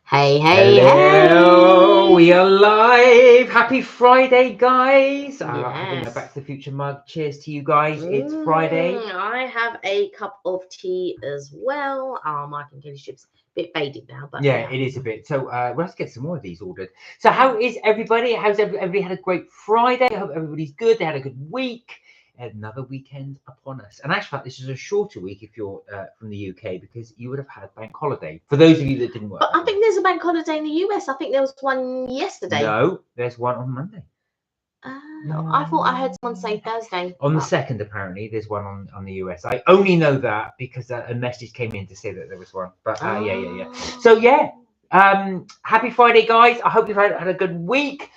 Hey, hey, Hello, hey! we are live. Happy Friday, guys. Having a Yes. Back to the Future mug. Cheers to you guys. It's Friday. I have a cup of tea as well. My container strip's a bit faded now, but Yeah, it is a bit. So we'll have to get some more of these ordered. So how is everybody? How's everybody had a great Friday? I hope everybody's good. They had a good week. Another weekend upon us. And actually, this is a shorter week if you're from the UK because you would have had bank holiday. For those of you that didn't work. But I think there's a bank holiday in the US. I think there was one yesterday. No, there's one on Monday. I thought I heard someone say Thursday. On the 2nd, apparently, there's one on the US. I only know that because a message came in to say that there was one. But yeah. So yeah, happy Friday, guys. I hope you've had a good week.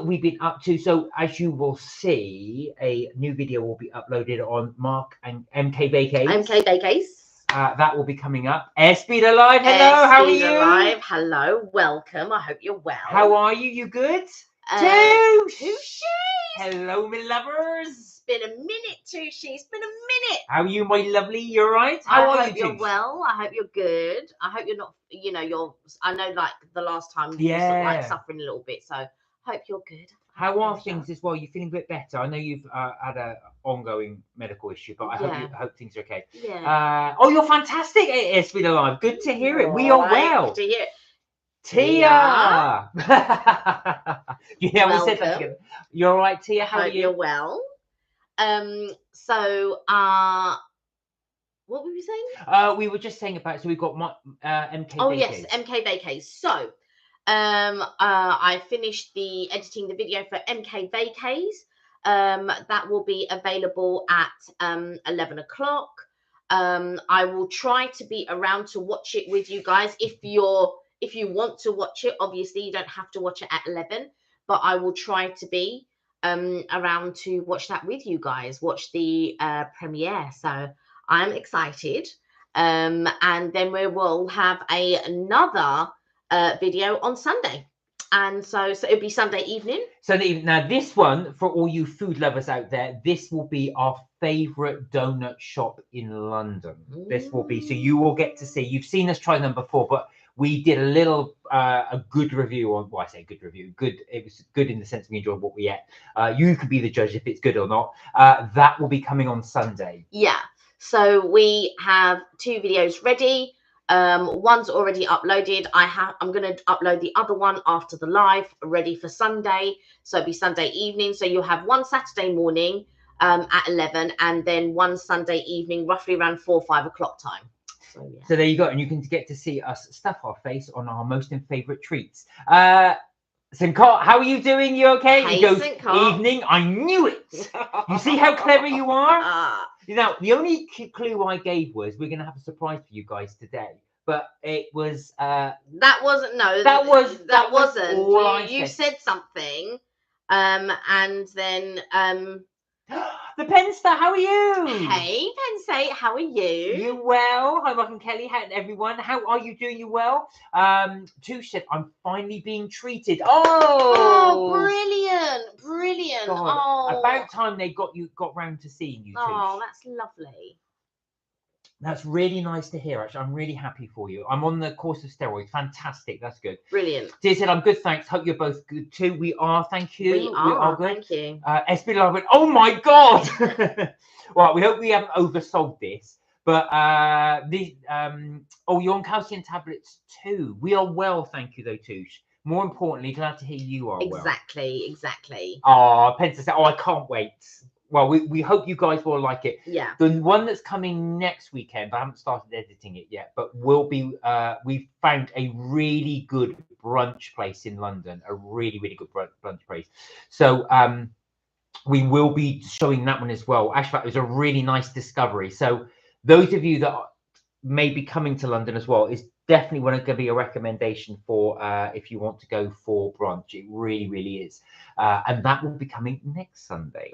We've been up to, so as you will see, a new video will be uploaded on Mark and MK Vacays. MK Vacays. That will be coming up. Airspeed Alive, hello, how are you? Alive, hello, welcome. I hope you're well. How are you? You good? Tushy. Hello, my lovers. It's been a minute, Tushy. It's been a minute. How are you, my lovely? You're right. How are you? You're well. I hope you're good. I hope you're not. I know, like the last time you were sort of, like suffering a little bit. So hope you're good. How are things as well? You feeling a bit better? I know you've had an ongoing medical issue, but I hope things are okay. Yeah. Oh, you're fantastic. It's been alive. Good to hear it. We are well. Good to hear it. Tia. Yeah, we said that together. You're all right, Tia? How are you? You're well. So what were we saying? We were just saying about, so we've got MK. Oh yes, MK Vacays. So I finished editing the video for MK Vacays. That will be available at 11 o'clock. I will try to be around to watch it with you guys. If you want to watch it, obviously you don't have to watch it at 11, but I will try to be around to watch that with you guys, watch the premiere. So I'm excited. And then we will have another video on Sunday. And so it'll be Sunday evening. Now this one, for all you food lovers out there, this will be our favorite donut shop in London. This will be, so you will get to see, you've seen us try them before, but we did a little a good review on, well, I say good review, good, it was good in the sense we enjoyed what we ate. You could be the judge if it's good or not. That will be coming on Sunday. Yeah, so we have 2 videos ready. One's already uploaded. I'm going to upload the other one after the live, ready for Sunday. So it'll be Sunday evening. So you'll have one Saturday morning at 11, and then one Sunday evening, roughly around 4 or 5 o'clock time. So there you go, and you can get to see us stuff our face on our most and favorite treats. Sincott, how are you doing? You okay? Hey, he goes, evening. I knew it. You see how clever you are? Now, the only clue I gave was we're going to have a surprise for you guys today. But it was... that wasn't... No. That wasn't. All you said something. And then... The Penster, how are you? Hey, Pense, how are you? You well? Hi, Mark and Kelly. Hi, everyone. How are you doing? You well? Tush said, I'm finally being treated. Oh, brilliant. God, oh, about time they got round to seeing you, Tush. Oh, that's lovely. That's really nice to hear, actually. I'm really happy for you. I'm on the course of steroids. Fantastic. That's good. Brilliant. Dear said, I'm good, thanks. Hope you're both good too. We are, thank you. We are good. Thank you. Espinal went, oh my God. Well, we hope we haven't oversold this. But you're on calcium tablets too. We are well, thank you though, Tush. More importantly, glad to hear you are well. Exactly. Oh, Pencer said, I can't wait. Well, we hope you guys will like it. Yeah. The one that's coming next weekend, I haven't started editing it yet, but will be, we've found a really good brunch place in London, a really, really good brunch place. So we will be showing that one as well. Actually, it was a really nice discovery. So those of you that may be coming to London as well, is definitely going to be a recommendation for if you want to go for brunch. It really, really is. And that will be coming next Sunday.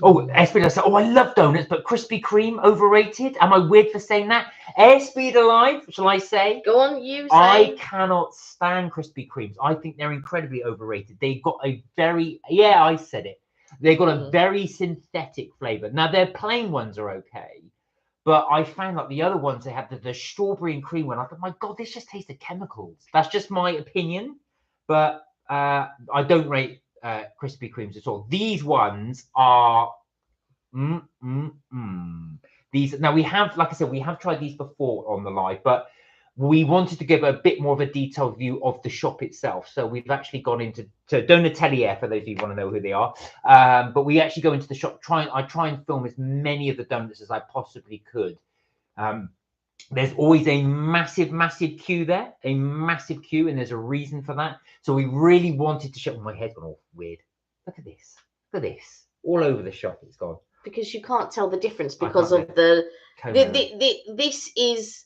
Oh, Airspeed said, I love donuts, but Krispy Kreme overrated. Am I weird for saying that? Airspeed Alive, shall I say? Go on, you say. I cannot stand Krispy Kremes. I think they're incredibly overrated. They've got a very, I said it. They've got a very synthetic flavour. Now, their plain ones are okay, But I found like the other ones, they had the strawberry and cream one. I thought, my God, this just tastes of chemicals. That's just my opinion. But I don't rate Krispy Kremes at all. These ones are these. Now we have, like I said, we have tried these before on the live, but we wanted to give a bit more of a detailed view of the shop itself. So we've actually gone into Donatelier, for those of you who want to know who they are. But we actually go into the shop. I try and film as many of the donuts as I possibly could. There's always a massive queue there, a massive queue, and there's a reason for that. So we really wanted to show. My head's gone all weird. Look at this. Look at this. All over the shop, it's gone. Because you can't tell the difference because of this is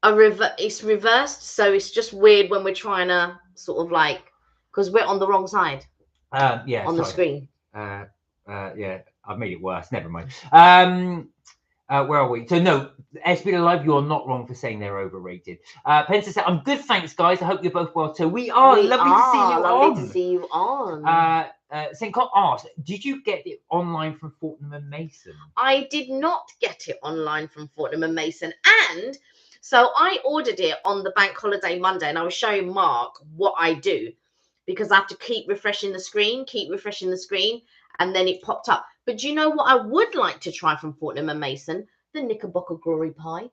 it's reversed, so it's just weird when we're trying to sort of like, because we're on the wrong side. Yeah, on the screen. Yeah, I've made it worse. Never mind. Where are we? So no, SB Live, you are not wrong for saying they're overrated. Pensa said, "I'm good, thanks, guys. I hope you're both well too." We are. Lovely to see you on. St. Cole asked, "Did you get it online from Fortnum and Mason?" I did not get it online from Fortnum and Mason, and so I ordered it on the bank holiday Monday, and I was showing Mark what I do because I have to keep refreshing the screen, and then it popped up. But do you know what I would like to try from Fortnum and Mason? The Knickerbocker Glory Pie.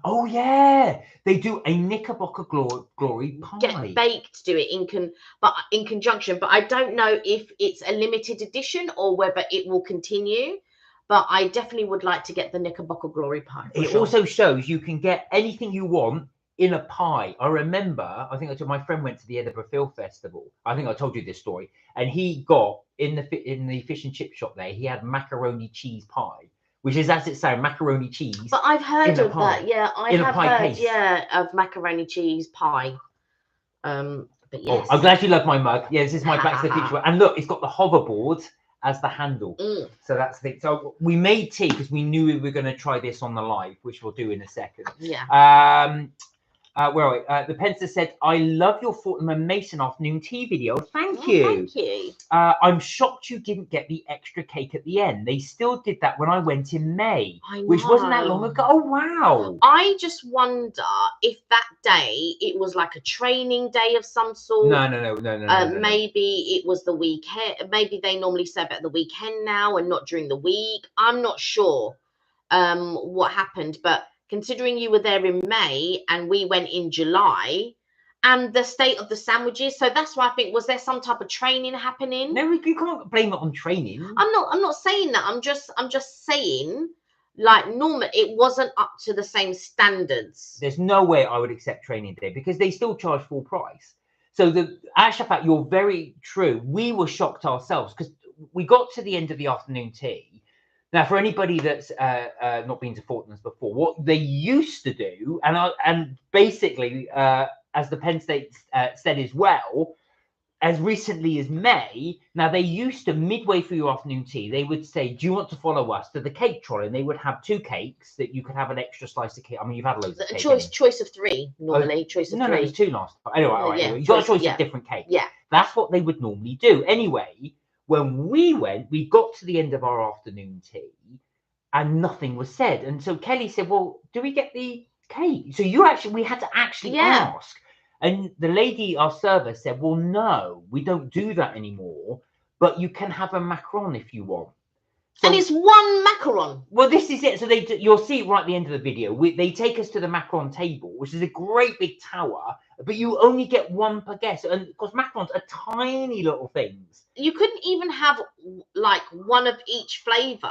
Oh yeah, they do a Knickerbocker Glory Pie. Get baked, do it in conjunction. But I don't know if it's a limited edition or whether it will continue. But I definitely would like to get the Knickerbocker Glory Pie. It also shows you can get anything you want in a pie. I remember, I think my friend went to the Edinburgh Film Festival. I think I told you this story, and he got in the fish and chip shop there. He had macaroni cheese pie, which is, as it sounds, macaroni cheese. But I've heard of that. Yeah, I have heard. Yeah, of macaroni cheese pie. But yes. Oh, I'm glad you love my mug. Yeah, this is my Back to the Future, and look, it's got the hoverboard as the handle. So that's the thing. So we made tea because we knew we were going to try this on the live, which we'll do in a second. Yeah. Where are we? The Pensa said, "I love your Fortnum and Mason afternoon tea video. Thank you. Thank you. I'm shocked you didn't get the extra cake at the end. They still did that when I went in May, which wasn't that long ago. Oh, wow. I just wonder if that day it was like a training day of some sort. No. Maybe it was the weekend. Maybe they normally serve it at the weekend now and not during the week. I'm not sure what happened, but considering you were there in May and we went in July, and the state of the sandwiches, so that's why I think, was there some type of training happening? No, you can't blame it on training. I'm not saying that. I'm just saying, like, normal, it wasn't up to the same standards. There's no way I would accept training day because they still charge full price. So the actual fact, you're very true. We were shocked ourselves because we got to the end of the afternoon tea. Now, for anybody that's not been to Fortnum's before, what they used to do, and basically, as the Penn State said as well, as recently as May, now they used to, midway through your afternoon tea, they would say, "Do you want to follow us to the cake trolley?" And they would have 2 cakes that you could have an extra slice of cake. I mean, you've had loads of cake. Choice of 3 normally. Choice of 3. No, it was 2 last time. Anyway, Yeah, you got a choice of different cakes. Yeah, that's what they would normally do. Anyway, when we went, we got to the end of our afternoon tea, and nothing was said. And so Kelly said, "Well, do we get the cake?" So we had to actually ask. And the lady, our server, said, "Well, no, we don't do that anymore, but you can have a macaron if you want." So, and it's 1 macaron. Well, this is it. So you'll see right at the end of the video, they take us to the macaron table, which is a great big tower, but you only get 1 per guest. And because macarons are tiny little things. You couldn't even have like 1 of each flavor.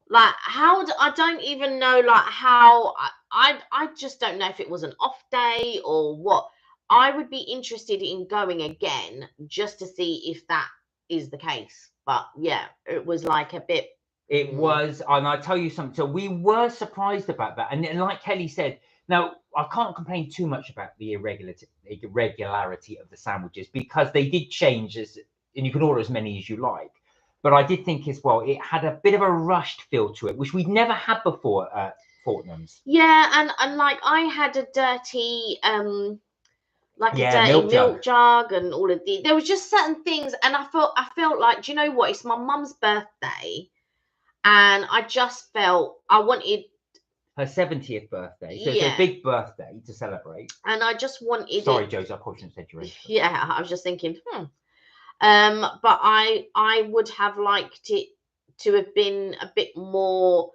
Like, I don't even know, like, how, I just don't know if it was an off day or what. I would be interested in going again just to see if that is the case. But yeah, it was like a bit. It was, and I tell you something. So we were surprised about that, and like Kelly said, now I can't complain too much about the irregularity of the sandwiches because they did change and you can order as many as you like. But I did think as well, it had a bit of a rushed feel to it, which we'd never had before at Fortnum's. Yeah, and like I had a dirty, milk jug and all of there was just certain things, and I felt like, do you know what? It's my mum's birthday, and I just felt I wanted her 70th birthday. So yeah, it's a big birthday to celebrate. and I just wanted Sorry, it. Josie, I probably shouldn't have said your age. Yeah, I was just thinking, but I would have liked it to have been a bit more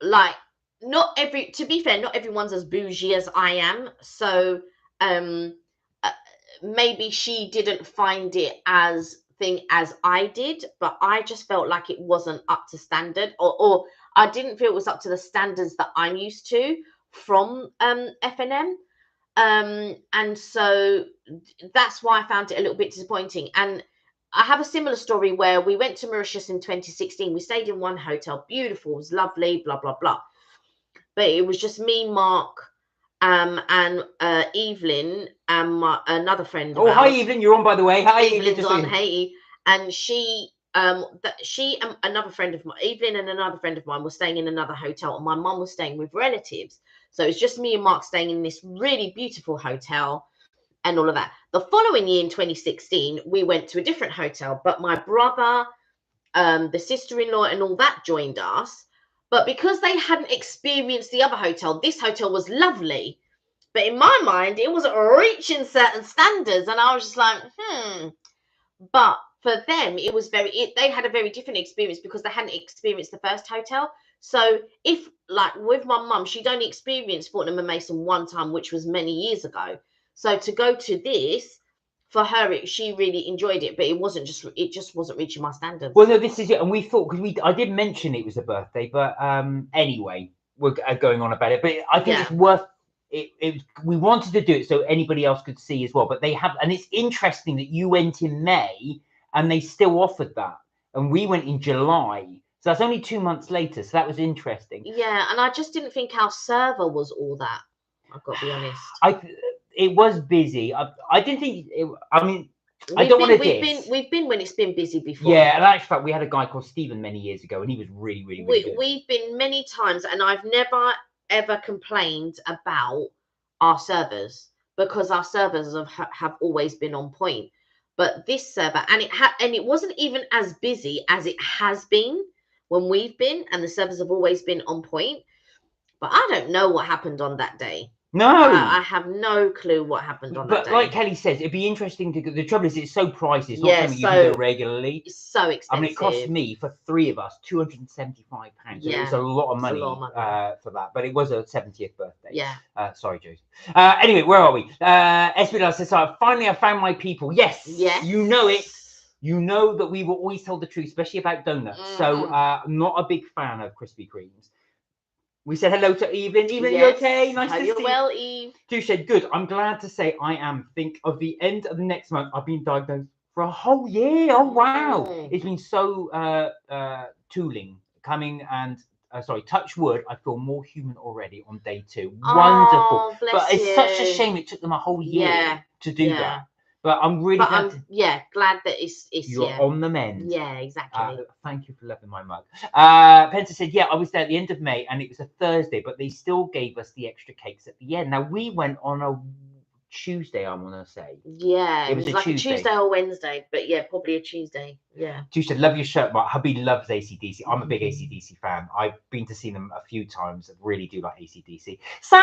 like to be fair, not everyone's as bougie as I am. So um uh, maybe she didn't find it as thing as I did, but I just felt like it wasn't up to standard, or I didn't feel it was up to the standards that I'm used to from F&M. And so that's why I found it a little bit disappointing. And I have a similar story where we went to Mauritius in 2016. We stayed in one hotel, beautiful, it was lovely, blah blah blah. But it was just me, Mark, and Evelyn, and another friend. Oh, hi Evelyn, you're on by the way. Hi Evelyn's Evelyn. on. Hey, and she and another friend of mine, Evelyn and another friend of mine, were staying in another hotel, and my mum was staying with relatives. So it's just me and Mark staying in this really beautiful hotel and all of that. The following year in 2016, we went to a different hotel, but my brother, the sister-in-law, and all that joined us. But because they hadn't experienced the other hotel, this hotel was lovely. But in my mind, it wasn't reaching certain standards, and I was just like, But for them, it was they had a very different experience because they hadn't experienced the first hotel. So if, like, with my mum, she'd only experienced Fortnum and Mason one time, which was many years ago. So to go to this, for her, she really enjoyed it, but it just wasn't reaching my standards. Well, no, this is it, and we thought, because I did mention it was a birthday, but anyway, we're going on about it. But I think it's worth it. We wanted to do it so anybody else could see as well, but they have, and it's interesting that you went in May and they still offered that, and we went in July. So that's only 2 months later. So that was interesting. Yeah, and I just didn't think our server was all that. I've got to be honest. It was busy. I didn't think. I mean, I don't want to diss. We've been when it's been busy before. Yeah, and actually, we had a guy called Stephen many years ago, and he was really good. We've been many times, and I've never ever complained about our servers because our servers have always been on point. But this server, and it wasn't even as busy as it has been when we've been, and the servers have always been on point. But I don't know what happened on that day. No, I have no clue what happened on that day. But like Kelly says, it'd be interesting to. The trouble is, it's so pricey. It's not something you can do regularly. It's so expensive. I mean, it cost me for 3 of us £275. Yeah, it was a lot of money, for that. But it was a 70th birthday. Yeah. Sorry, Josie. Anyway, where are we? Espinal says, finally I found my people. Yes. You know it. You know that we were always told the truth, especially about donuts. So I'm not a big fan of Krispy Kremes. We said hello to Evelyn. Evelyn, you okay? Nice to see you. Well, Eve. Tu said, good. I'm glad to say I am. Think of the end of the next month. I've been diagnosed for a whole year. Oh, wow. It's been so tooling coming and, touch wood. I feel more human already on day 2. Wonderful. But it's such a shame it took them a whole year to do that. But I'm really glad. Glad that you're on the mend. Yeah, exactly. Thank you for loving my mug. Pensa said, yeah, I was there at the end of May and it was a Thursday, but they still gave us the extra cakes at the end. Now we went on a Tuesday, I want to say. Yeah, it was like a Tuesday or Wednesday, but yeah, probably a Tuesday. Yeah. Tuesday, love your shirt, Mark. Hubby loves AC/DC. I'm a big AC/DC fan. I've been to see them a few times. I really do like AC/DC. Sam,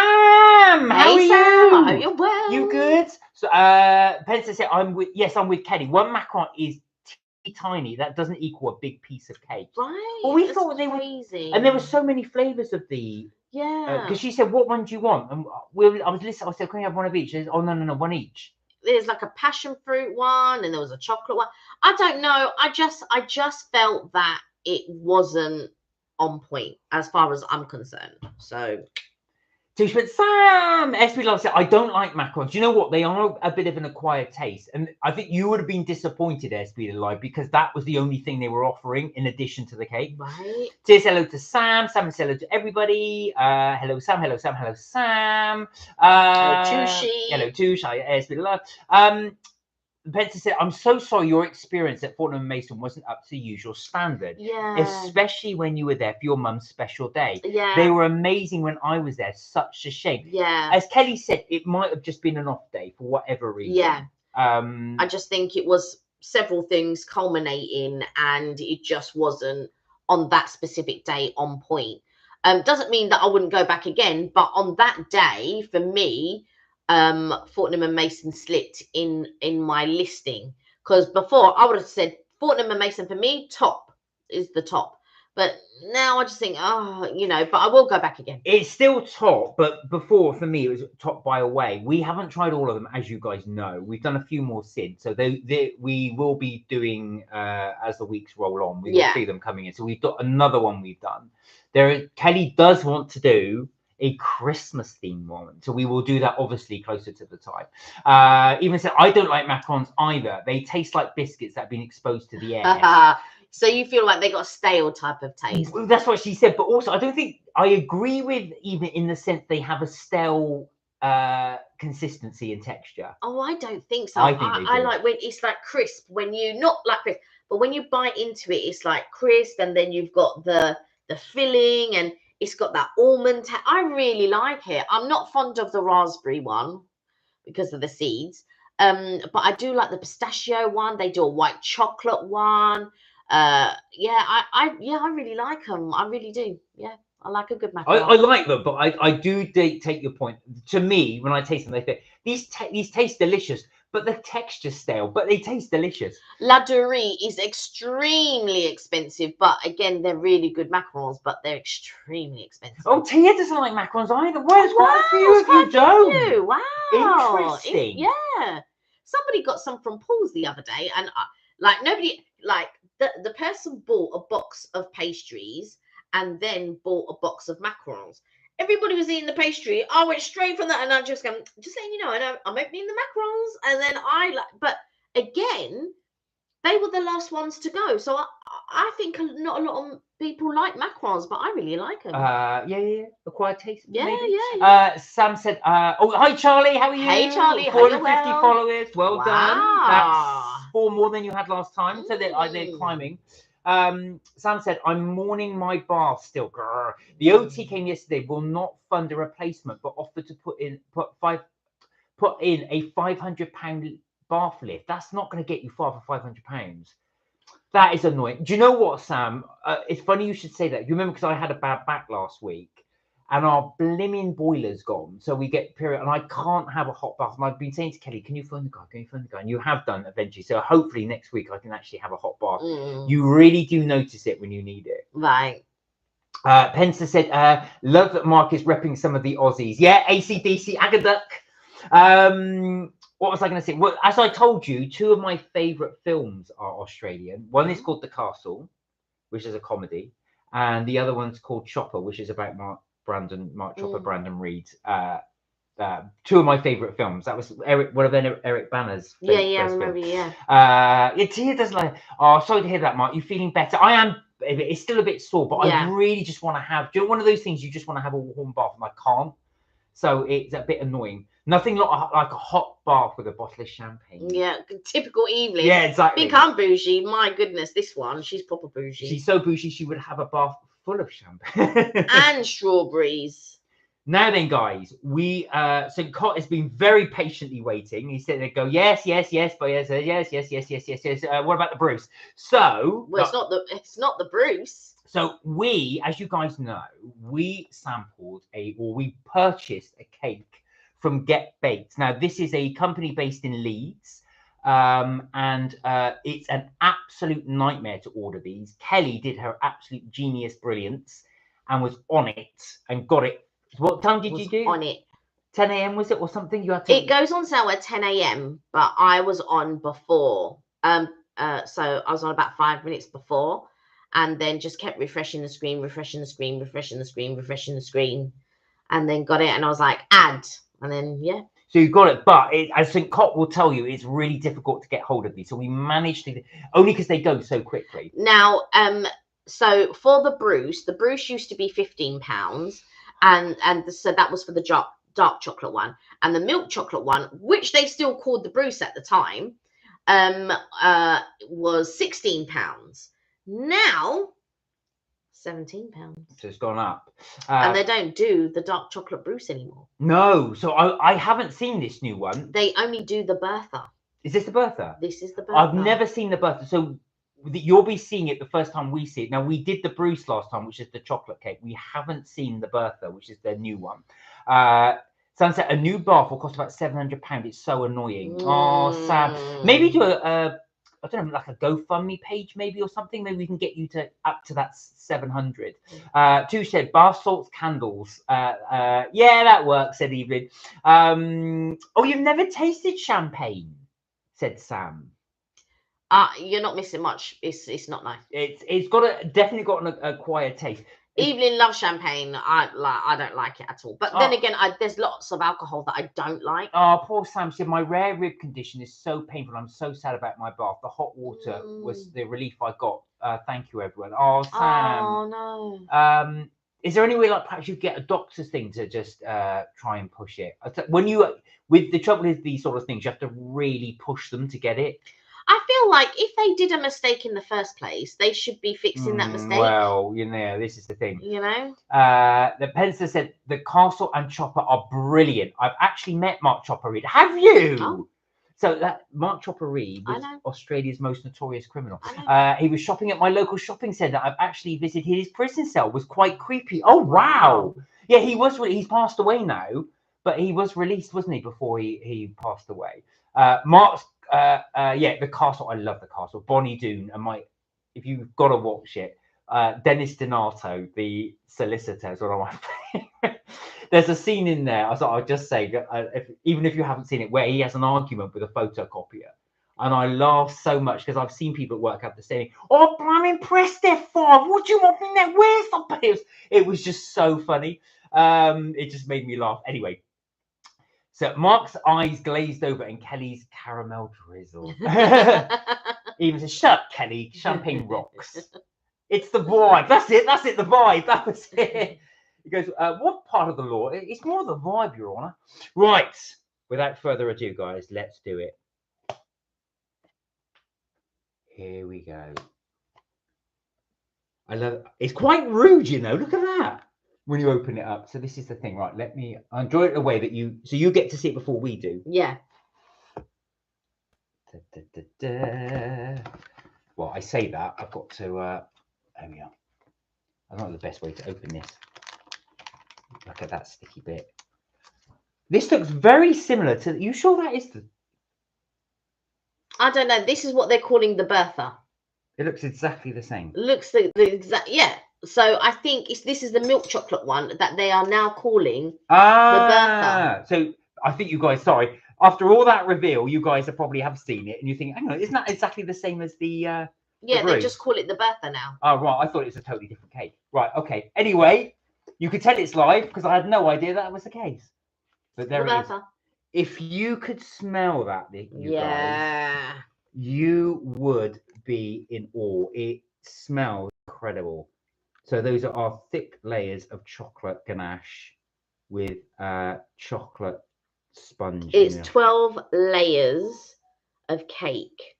how are you? I hope you're well. You good? So, Pensa said, I'm with Kelly. 1 macaron is tiny. That doesn't equal a big piece of cake. Right. Well, we thought they were crazy, and there were so many flavors of the. Yeah. Because she said, "What one do you want?" And I was listening. I said, "Can we have one of each?" She said, "Oh no, one each." There's like a passion fruit one, and there was a chocolate one. I don't know. I just felt that it wasn't on point as far as I'm concerned. So. But Sam, Espinal said, I don't like macarons. Do you know what? They are a bit of an acquired taste. And I think you would have been disappointed, Espinal, because that was the only thing they were offering in addition to the cake. Right. Says hello to Sam. Sam says hello to everybody. Hello, Sam. Hello, Sam. Hello, Sam. Hello, Tushi. Espinal. Pensa said, I'm so sorry your experience at Fortnum & Mason wasn't up to the usual standard. Yeah. Especially when you were there for your mum's special day. Yeah. They were amazing when I was there. Such a shame. Yeah. As Kelly said, it might have just been an off day for whatever reason. Yeah. I just think it was several things culminating and it just wasn't on that specific day on point. Doesn't mean that I wouldn't go back again, but on that day, for me, Fortnum and Mason slipped in my listing, because before I would have said Fortnum and Mason for me top is the top, but now I just think, oh, you know, but I will go back again. It's still top, but before for me it was top by a way. We haven't tried all of them, as you guys know. We've done a few more since, so we will be doing as the weeks roll on. We will see them coming in. So we've got another one we've done. Kelly does want to do a Christmas theme one, so we will do that obviously closer to the time. Even said I don't like macarons either. They taste like biscuits that have been exposed to the air. So you feel like they got a stale type of taste. That's what she said, but also I don't think I agree with, even in the sense they have a stale consistency and texture. Oh, I don't think so. I think they do. I like when it's like crisp, when you not like crisp, but when you bite into it, it's like crisp, and then you've got the filling, and it's got that almond. I really like it. I'm not fond of the raspberry one because of the seeds, but I do like the pistachio one. They do a white chocolate one. I really like them. I really do. Yeah, I like a good macaron. I like them, but I do take your point. To me, when I taste them, they think these taste delicious, but the texture's stale, but they taste delicious. La Dourie is extremely expensive, but again, they're really good macarons, but they're extremely expensive. Oh, Tia doesn't like macarons either. Well, it's quite a few of you don't. Wow. Interesting. Yeah. Somebody got some from Paul's the other day, and the person bought a box of pastries and then bought a box of macarons. Everybody was eating the pastry. I went straight from that, and I just letting you know, I'm opening the macarons, and then but again, they were the last ones to go. So I think not a lot of people like macarons, but I really like them. Acquired taste. Yeah. Sam said, "Oh, hi Charlie, how are you? Hey Charlie, 450 followers. Well done. Wow. That's 4 more than you had last time. So they're climbing." Sam said, "I'm mourning my bath still. Grr. The OT came yesterday. Will not fund a replacement, but offered to put in a £500 bath lift. That's not going to get you far for £500. That is annoying. Do you know what, Sam? It's funny you should say that. You remember, because I had a bad back last week, and our blimmin' boiler's gone. So we get period, and I can't have a hot bath. And I've been saying to Kelly, can you phone the guy? Can you phone the guy? And you have done eventually. So hopefully next week I can actually have a hot bath. You really do notice it when you need it. Right. Pencer said, love that Mark is repping some of the Aussies. Yeah, ACDC, Agaduck. What was I going to say? Well, as I told you, 2 of my favourite films are Australian. One is called The Castle, which is a comedy, and the other one's called Chopper, which is about Mark Chopper, Brandon Reed. 2 of my favourite films. That was one of Eric Banner's. I remember. Tia does like. Oh, sorry to hear that, Mark. You feeling better? I am. It's still a bit sore, but I really just want to have. Do you know, one of those things you just want to have a warm bath, and I can't. So it's a bit annoying. Nothing like a hot bath with a bottle of champagne. Yeah, typical evening. Yeah, exactly. Think I'm bougie. My goodness, this one, she's proper bougie. She's so bougie, she would have a bath full of champagne. And strawberries. Now then, guys, so Cott has been very patiently waiting. He said they'd go, yes, but yes. What about the Bruce? So... Well, it's not the Bruce. So we, as you guys know, we purchased a cake from Get Baked. Now, this is a company based in Leeds, and it's an absolute nightmare to order these. Kelly did her absolute genius brilliance and was on it and got it. What time did you do? On it. 10 a.m. was it, or something? It goes on sale at 10 a.m, but I was on before. So I was on about 5 minutes before. And then just kept refreshing the screen, and then got it. And I was like, add. And then, So you got it. But as St. Cott will tell you, it's really difficult to get hold of these. So we managed to, only because they go so quickly. Now, so for the Bruce used to be £15. And so that was for the dark chocolate one. And the milk chocolate one, which they still called the Bruce at the time, was £16. Now, £17. So it's gone up. And they don't do the dark chocolate Bruce anymore. No. So I haven't seen this new one. They only do the Bertha. Is this the Bertha? This is the Bertha. I've never seen the Bertha. So you'll be seeing it the first time we see it. Now, we did the Bruce last time, which is the chocolate cake. We haven't seen the Bertha, which is their new one. Sunset, a new bath will cost about £700. It's so annoying. Oh, Sam. Maybe do I don't know, like a GoFundMe page maybe or something. Maybe we can get you to up to that 700. Two said bath salts, candles. Yeah, that works, said Evelyn. Oh, you've never tasted champagne, said Sam. You're not missing much. It's not nice. It's definitely got an acquired taste. Evelyn loves champagne. I don't like it at all. But then again, there's lots of alcohol that I don't like. Oh, poor Sam said, my rare rib condition is so painful. I'm so sad about my bath. The hot water was the relief I got. Thank you, everyone. Oh, Sam. Oh, no. Is there any way, like, perhaps you get a doctor's thing to just try and push it? When you, with the trouble with these sort of things, you have to really push them to get it. I feel like if they did a mistake in the first place, they should be fixing that mistake. Well, you know, this is the thing. You know? The Pencer said, the Castle and Chopper are brilliant. I've actually met Mark Chopper Reed. Have you? Oh. So that Mark Chopper Reed was Australia's most notorious criminal. He was shopping at my local shopping centre. I've actually visited his prison cell. It was quite creepy. Oh, wow. Yeah, he was. He's passed away now, but he was released, wasn't he, before he passed away? Mark's. Yeah, the Castle. I love the Castle. Bonnie Doon and if you've got to watch it, Dennis Donato, the solicitor, is one of my favorite. There's a scene in there. I thought I'd just say that even if you haven't seen it, where he has an argument with a photocopier, and I laugh so much because I've seen people at work have the same. Oh, I'm impressed, F5. What do you want me there? Where's the pills? It was just so funny. It just made me laugh. Anyway. So Mark's eyes glazed over and Kelly's caramel drizzle. Even says, shut up, Kelly. Champagne rocks. It's the vibe. That's it. That's it. The vibe. That was it. He goes, what part of the law? It's more the vibe, Your Honour. Right. Without further ado, guys, let's do it. Here we go. I love it. It's quite rude, you know. Look at that. When you open it up. So this is the thing, right? I'll draw it away that you get to see it before we do. Yeah. Well, I say that, I've got to, there we are. I don't know the best way to open this. Look at that sticky bit. This looks very similar to, you sure that is the? I don't know. This is what they're calling the Bertha. It looks exactly the same. Looks the exact, yeah. So I think this is the milk chocolate one that they are now calling the Bertha. So I think you guys, sorry, after all that reveal, you guys probably have seen it and you think, hang on, isn't that exactly the same as the yeah, they just call it the Bertha now. Oh, right. I thought it was a totally different cake. Right. Okay. Anyway, you could tell it's live because I had no idea that was the case. But there it is. If you could smell that, you guys, you would be in awe. It smells incredible. So those are our thick layers of chocolate ganache with chocolate sponge. It's 12 layers of cake.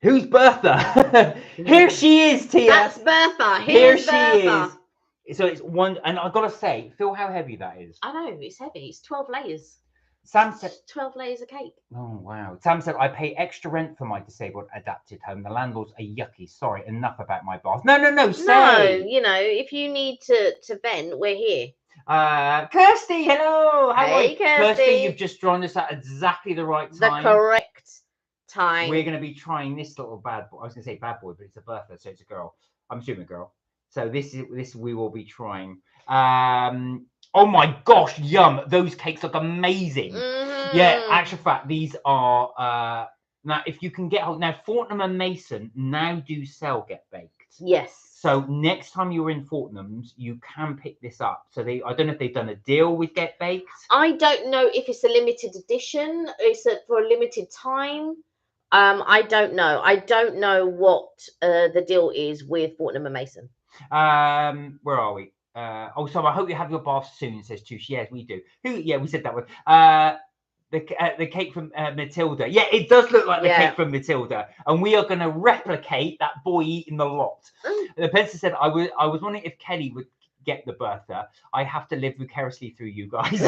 Who's Bertha? Here she is, Tia. That's Bertha. Here she is. So it's one, and I've got to say, feel how heavy that is. I know, it's heavy. It's 12 layers. Sam said 12 layers of cake. Oh, wow. Sam said, I pay extra rent for my disabled adapted home. The landlords are yucky. Sorry, enough about my bath. No, say. No, you know, if you need to vent, we're here. Kirsty, hello. How are you? Kirsty, you've just joined us at exactly the right time. The correct time. We're going to be trying this little bad boy. I was going to say bad boy, but it's a Bertha, so it's a girl. I'm assuming a girl. So this we will be trying. Oh my gosh, yum. Those cakes look amazing. Yeah, actual fact, these are now if you can get hold now, Fortnum and Mason now do sell Get Baked. Yes. So next time you're in Fortnum's, you can pick this up. So I don't know if they've done a deal with Get Baked. I don't know if it's a limited edition. It's for a limited time. I don't know. I don't know what the deal is with Fortnum and Mason. Where are we? So I hope you have your bath soon, says Tush. Yes, we do. Yeah, we said that one. The cake from Matilda. Yeah, it does look like the cake from Matilda. And we are going to replicate that boy eating the lot. The Pencer said, I was wondering if Kelly would get the Bertha. I have to live vicariously through you guys.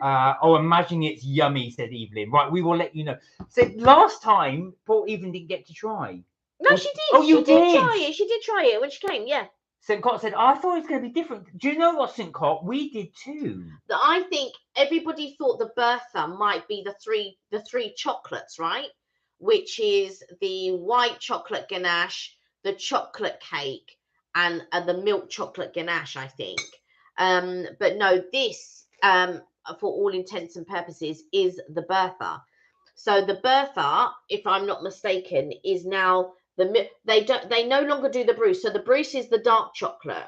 Oh, imagine it's yummy, said Evelyn. Right, we will let you know. So last time, Paul even didn't get to try. No, she did. Oh, you she did try it. She did try it when she came. Yeah. St. Cot said, I thought it was going to be different. Do you know what, St. Cot? We did too. I think everybody thought the Bertha might be the three chocolates, right? Which is the white chocolate ganache, the chocolate cake, and the milk chocolate ganache, I think. But no, this, for all intents and purposes, is the Bertha. So the Bertha, if I'm not mistaken, is now they no longer do the Bruce. So the Bruce is the dark chocolate,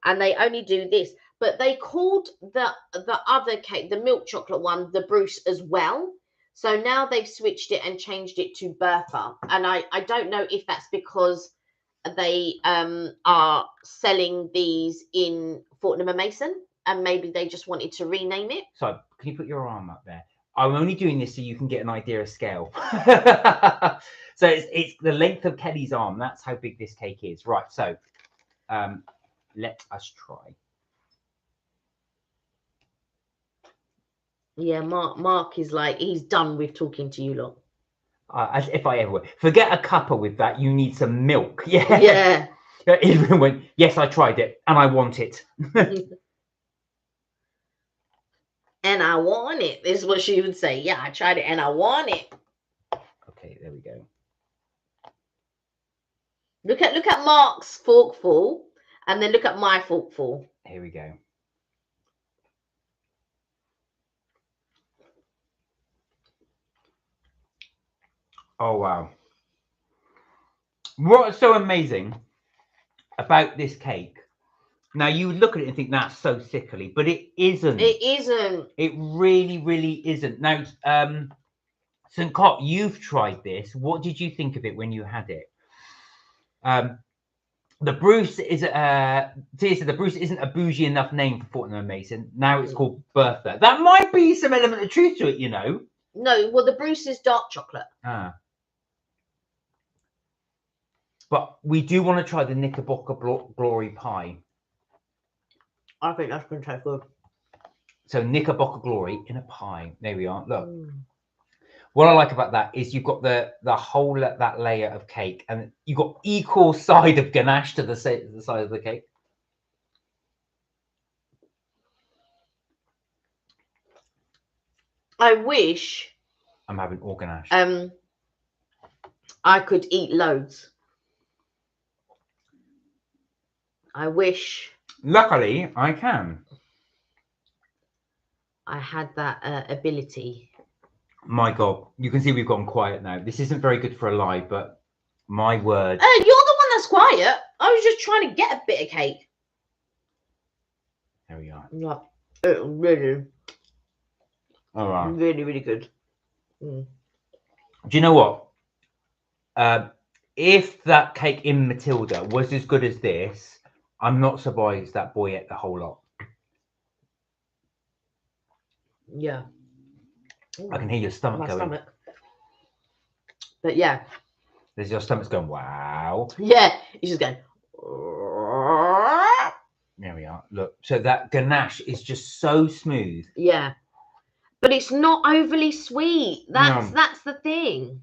and they only do this. But they called the other cake, the milk chocolate one, the Bruce as well. So now they've switched it and changed it to Bertha. And I don't know if that's because they are selling these in Fortnum and Mason, and maybe they just wanted to rename it. So can you put your arm up there? I'm only doing this so you can get an idea of scale. So it's the length of Kelly's arm. That's how big this cake is. Right. So let us try. Yeah, Mark is like, he's done with talking to you lot. As if I ever would. Forget a cuppa with that. You need some milk. Yeah. Yeah. Even went, yes, I tried it and I want it. And I want it. This is what she would say. Yeah, I tried it and I want it. Okay, there we go. Look at Mark's forkful, and then look at my forkful. Here we go. Oh wow. What's so amazing about this cake? Now you would look at it and think that's so sickly, but it isn't. It isn't. It really, really isn't. Now, St. Cot, you've tried this. What did you think of it when you had it? The Bruce is the Bruce isn't a bougie enough name for Fortnum and Mason. Now it's called Bertha. That might be some element of truth to it, you know. No, well, the Bruce is dark chocolate. But we do want to try the Knickerbocker Glory Pie. I think that's going to taste good. So Knickerbocker Glory in a pie. There we are. Look. What I like about that is you've got the whole that layer of cake, and you've got equal side of ganache to the side of the cake. I wish I'm having all ganache. I could eat loads. I wish. Luckily, I can. I had that ability. My God, you can see we've gone quiet now. This isn't very good for a live, but my word. You're the one that's quiet. I was just trying to get a bit of cake. There we are. Yeah, really. All right. Really, really good. Do you know what? If that cake in Matilda was as good as this, I'm not surprised that boy ate the whole lot. Yeah. I can hear your stomach going. But yeah. There's your stomach's going, wow. Yeah, it's just going. There we are. Look, so that ganache is just so smooth. Yeah. But it's not overly sweet. That's the thing.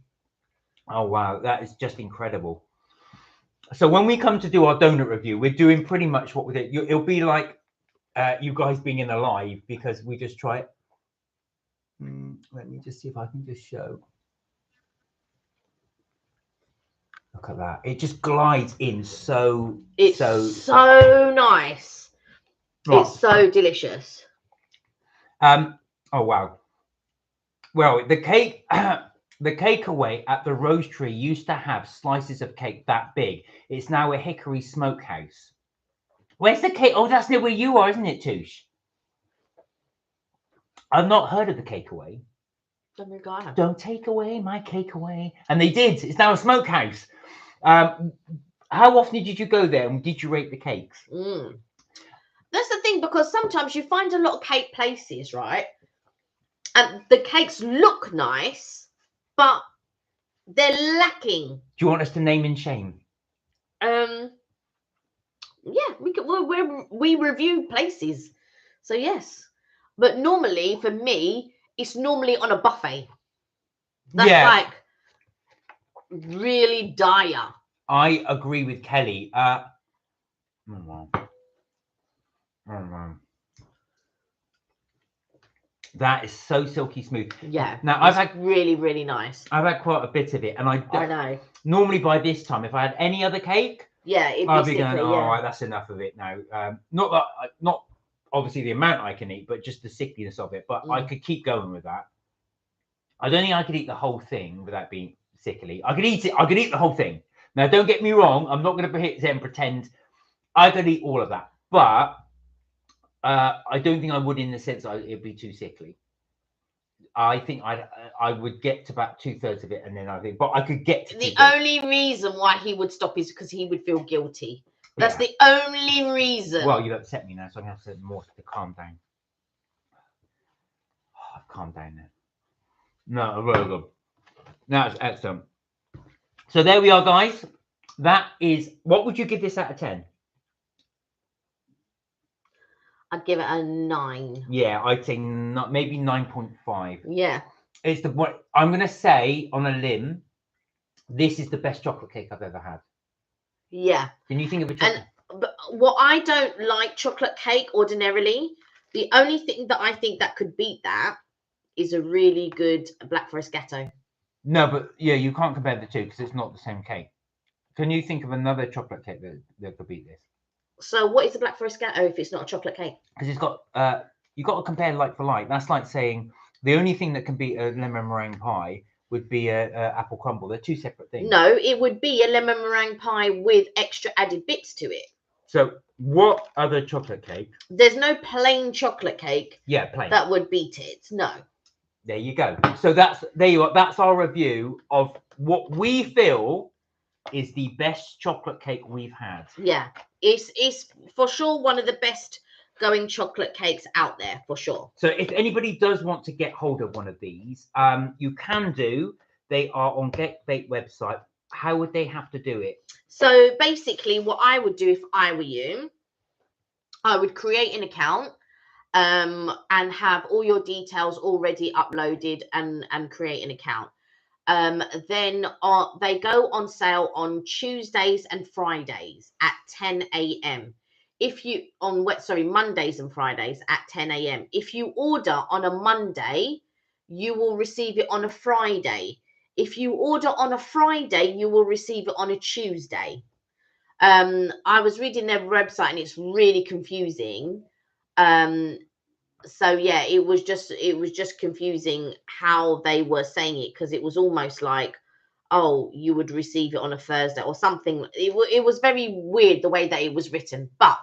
Oh, wow. That is just incredible. So when we come to do our donut review, we're doing pretty much what we did. It'll be like you guys being in a live, because we just try it. Let me just see if I can just show. Look at that. It just glides in so... It's so nice. Right. It's so delicious. Oh, wow. Well, the cake... The cake away at the Rose Tree used to have slices of cake that big. It's now a Hickory Smokehouse. Where's the cake? Oh, that's near where you are, isn't it, Touche? I've not heard of the cake away. Don't take away my cake away. And they did. It's now a smokehouse. How often did you go there, and did you rate the cakes? That's the thing, because sometimes you find a lot of cake places, right? And the cakes look nice, but they're lacking. Do you want us to name and shame? Yeah, we review places, so yes. But normally, for me, it's normally on a buffet. That's Yeah. like really dire. I agree with Kelly. That is so silky smooth. Yeah. Now I've had really, really nice. I've had quite a bit of it, and I know. Normally by this time, if I had any other cake, yeah, it'd I'd be be sickly, going, oh, yeah. right, that's enough of it now. Not that, not obviously the amount I can eat, but just the sickliness of it. But I could keep going with that. I don't think I could eat the whole thing without being sickly. I could eat it. I could eat the whole thing. Now, don't get me wrong. I'm not going to hit and pretend I could eat all of that, but I don't think I would in the sense that it'd be too sickly. I think I would get to about 2/3 of it, and then I think, but I could get to the 2/3. only reason why he would stop is because he would feel guilty. That's the only reason. Well, you upset me now, so I'm going to have to more to calm down. Oh, I've calmed down now. No, really good. That's excellent. So there we are, guys. That is, what would you give this out of 10? I'd give it a 9. Yeah, I'd say maybe 9.5. Yeah. It's what I'm going to say on a limb. This is the best chocolate cake I've ever had. Yeah. Can you think of a chocolate? But what I don't like chocolate cake ordinarily, the only thing that I think that could beat that is a really good Black Forest Gâteau. No, but yeah, you can't compare the two because it's not the same cake. Can you think of another chocolate cake that could beat this? So what is the Black Forest Gâteau if it's not a chocolate cake? Because it's got you've got to compare like for like. That's like saying the only thing that can beat a lemon meringue pie would be a apple crumble. They're two separate things. No, it would be a lemon meringue pie with extra added bits to it. So what other chocolate cake? There's no plain chocolate cake. Yeah, plain. That would beat it. No. There you go. So there you are. That's our review of what we feel is the best chocolate cake we've had. Yeah, it's for sure one of the best going chocolate cakes out there, for sure. So if anybody does want to get hold of one of these, you can do. They are on Get Baked website. How would they have to do it? So basically, what I would do if I were you, I would create an account and have all your details already uploaded and create an account. Then they go on sale on Tuesdays and Fridays at 10 a.m. If you Mondays and Fridays at 10 a.m. If you order on a Monday, you will receive it on a Friday. If you order on a Friday, you will receive it on a Tuesday. I was reading their website and it's really confusing. So yeah, it was just confusing how they were saying it, because it was almost like, oh, you would receive it on a Thursday or something. It was very weird the way that it was written. But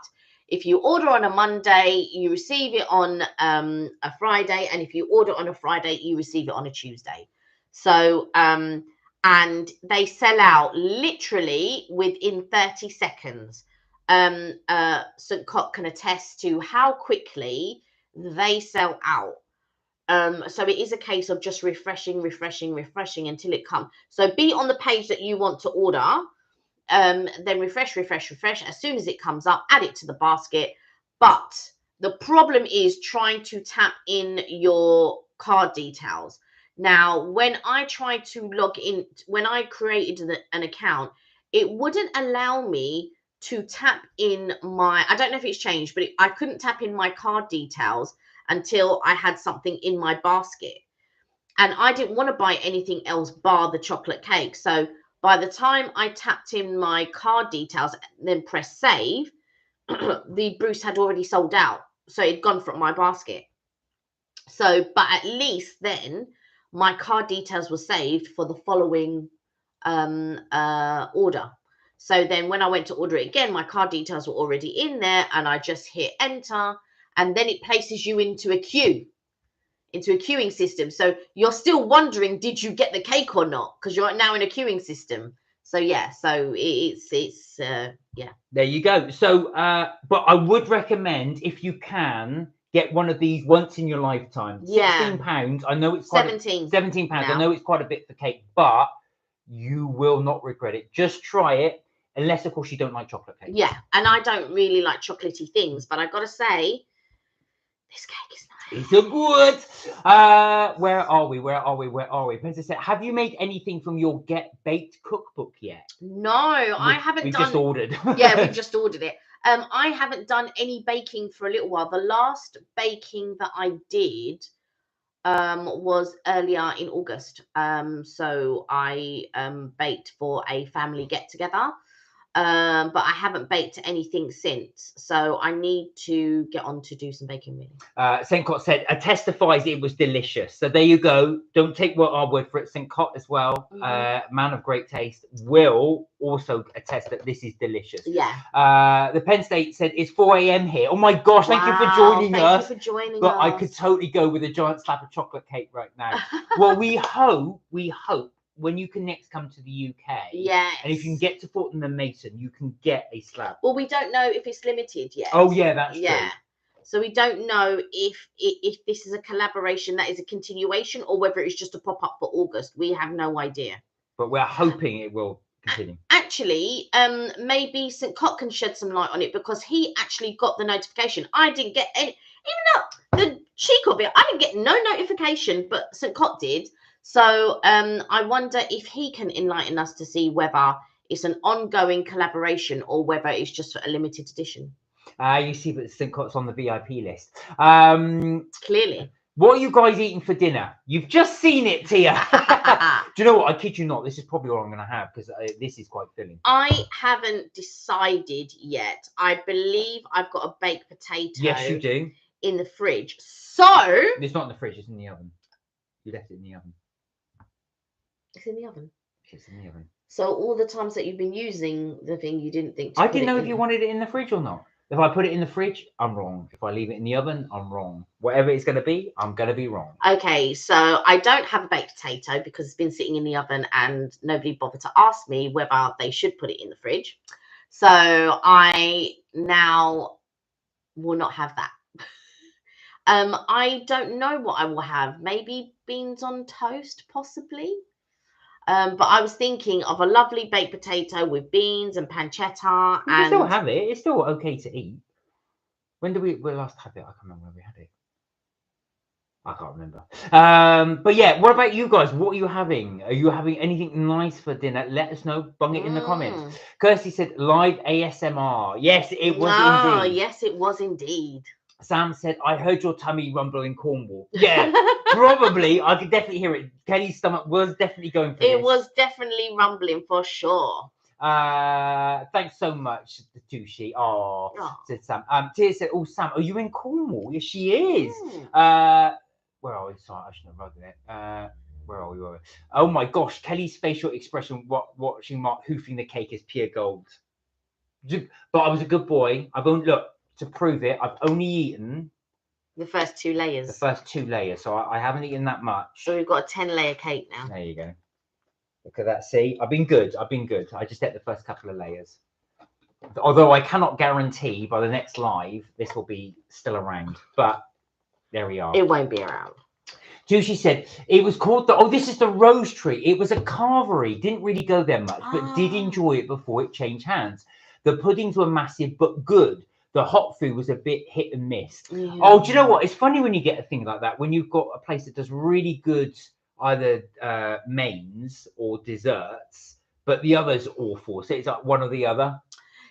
if you order on a Monday, you receive it on a Friday, and if you order on a Friday, you receive it on a Tuesday. So and they sell out literally within 30 seconds. St. Cock can attest to how quickly they sell out. So it is a case of just refreshing until it comes. So be on the page that you want to order, then refresh. As soon as it comes up, add it to the basket. But the problem is trying to tap in your card details. Now, when I tried to log in, when I created an account, it wouldn't allow me to tap in my, I don't know if it's changed, but I couldn't tap in my card details until I had something in my basket. And I didn't want to buy anything else bar the chocolate cake. So by the time I tapped in my card details and then pressed save, the Bruce had already sold out. So it'd gone from my basket. So, but at least then my card details were saved for the following order. So then when I went to order it again, my card details were already in there, and I just hit enter, and then it places you into a queue, into a queuing system. So you're still wondering, did you get the cake or not? Because you're now in a queuing system. So yeah, so it's yeah. There you go. So, but I would recommend, if you can, get one of these once in your lifetime. Yeah. £16. I know it's quite £17. I know it's quite a bit for cake, but you will not regret it. Just try it, unless of course you don't like chocolate cake. Yeah, and I don't really like chocolatey things, but I gotta say, this cake is nice. It's a good. Where are we? Where are we? Where are we? Bertha said, have you made anything from your Get Baked cookbook yet? No, I haven't We've done. just ordered. Yeah, we've just ordered it. I haven't done any baking for a little while. The last baking that I did was earlier in August. So I baked for a family get together. But I haven't baked anything since, so I need to get on to do some baking really. St. Cot said, testifies it was delicious. So there you go. Don't take our word for it. St. Cot as well, man of great taste, will also attest that this is delicious. Yeah. The Penn State said it's 4 a.m. here. Oh my gosh, thank you for joining us. Thank you for joining but us. I could totally go with a giant slab of chocolate cake right now. Well, we hope when you can next come to the UK, yes, and if you can get to Fortnum and Mason, you can get a slab. Well, we don't know if it's limited yet. Oh yeah, that's true. So we don't know if this is a collaboration that is a continuation or whether it's just a pop up for August. We have no idea. But we're hoping it will continue. Actually, maybe St. Cot can shed some light on it because he actually got the notification. I didn't get any, even though the cheek of it, I didn't get no notification, but St. Cot did. So I wonder if he can enlighten us to see whether it's an ongoing collaboration or whether it's just a limited edition. You see that St. Cot's on the VIP list. Clearly. What are you guys eating for dinner? You've just seen it, Tia. Do you know what? I kid you not. This is probably all I'm going to have because this is quite filling. I haven't decided yet. I believe I've got a baked potato. Yes, you do. In the fridge. So. It's not in the fridge. It's in the oven. You left it in the oven. It's in the oven. It's in the oven. So all the times that you've been using the thing, you didn't think. I didn't know if you wanted it in the fridge or not. If I put it in the fridge, I'm wrong. If I leave it in the oven, I'm wrong. Whatever it's going to be, I'm going to be wrong. Okay, so I don't have a baked potato because it's been sitting in the oven and nobody bothered to ask me whether they should put it in the fridge. So I now will not have that. I don't know what I will have. Maybe beans on toast, possibly. But I was thinking of a lovely baked potato with beans and pancetta. You can still have it. It's still okay to eat. When did we last have it? I can't remember when we had it. I can't remember. But yeah, what about you guys? What are you having? Are you having anything nice for dinner? Let us know. Bung it in the comments. Kirsty said live ASMR. Yes, it was indeed. Yes, it was indeed. Sam said, I heard your tummy rumble in Cornwall. Yeah, probably. I could definitely hear it. Kelly's stomach was definitely going for It was definitely rumbling for sure. Thanks so much, Tushi. Oh, said Sam. Tia said, oh, Sam, are you in Cornwall? Yes, she is. Where are we? Sorry, I shouldn't have wrote it. Where are we? Oh my gosh, Kelly's facial expression watching Mark hoofing the cake is pure gold. But I was a good boy. I've only look. To prove it, I've only eaten the first 2 layers. The first 2 layers, so I haven't eaten that much. So we've got a 10-layer cake now. There you go. Look at that. See, I've been good. I just ate the first couple of layers. Although I cannot guarantee by the next live this will be still around, but there we are. It won't be around. Tushi said it was called this is the Rose Tree. It was a carvery. Didn't really go there much, but did enjoy it before it changed hands. The puddings were massive but good. The hot food was a bit hit and miss. Yeah. Oh, do you know what? It's funny when you get a thing like that, when you've got a place that does really good either mains or desserts, but the other's awful. So it's like one or the other.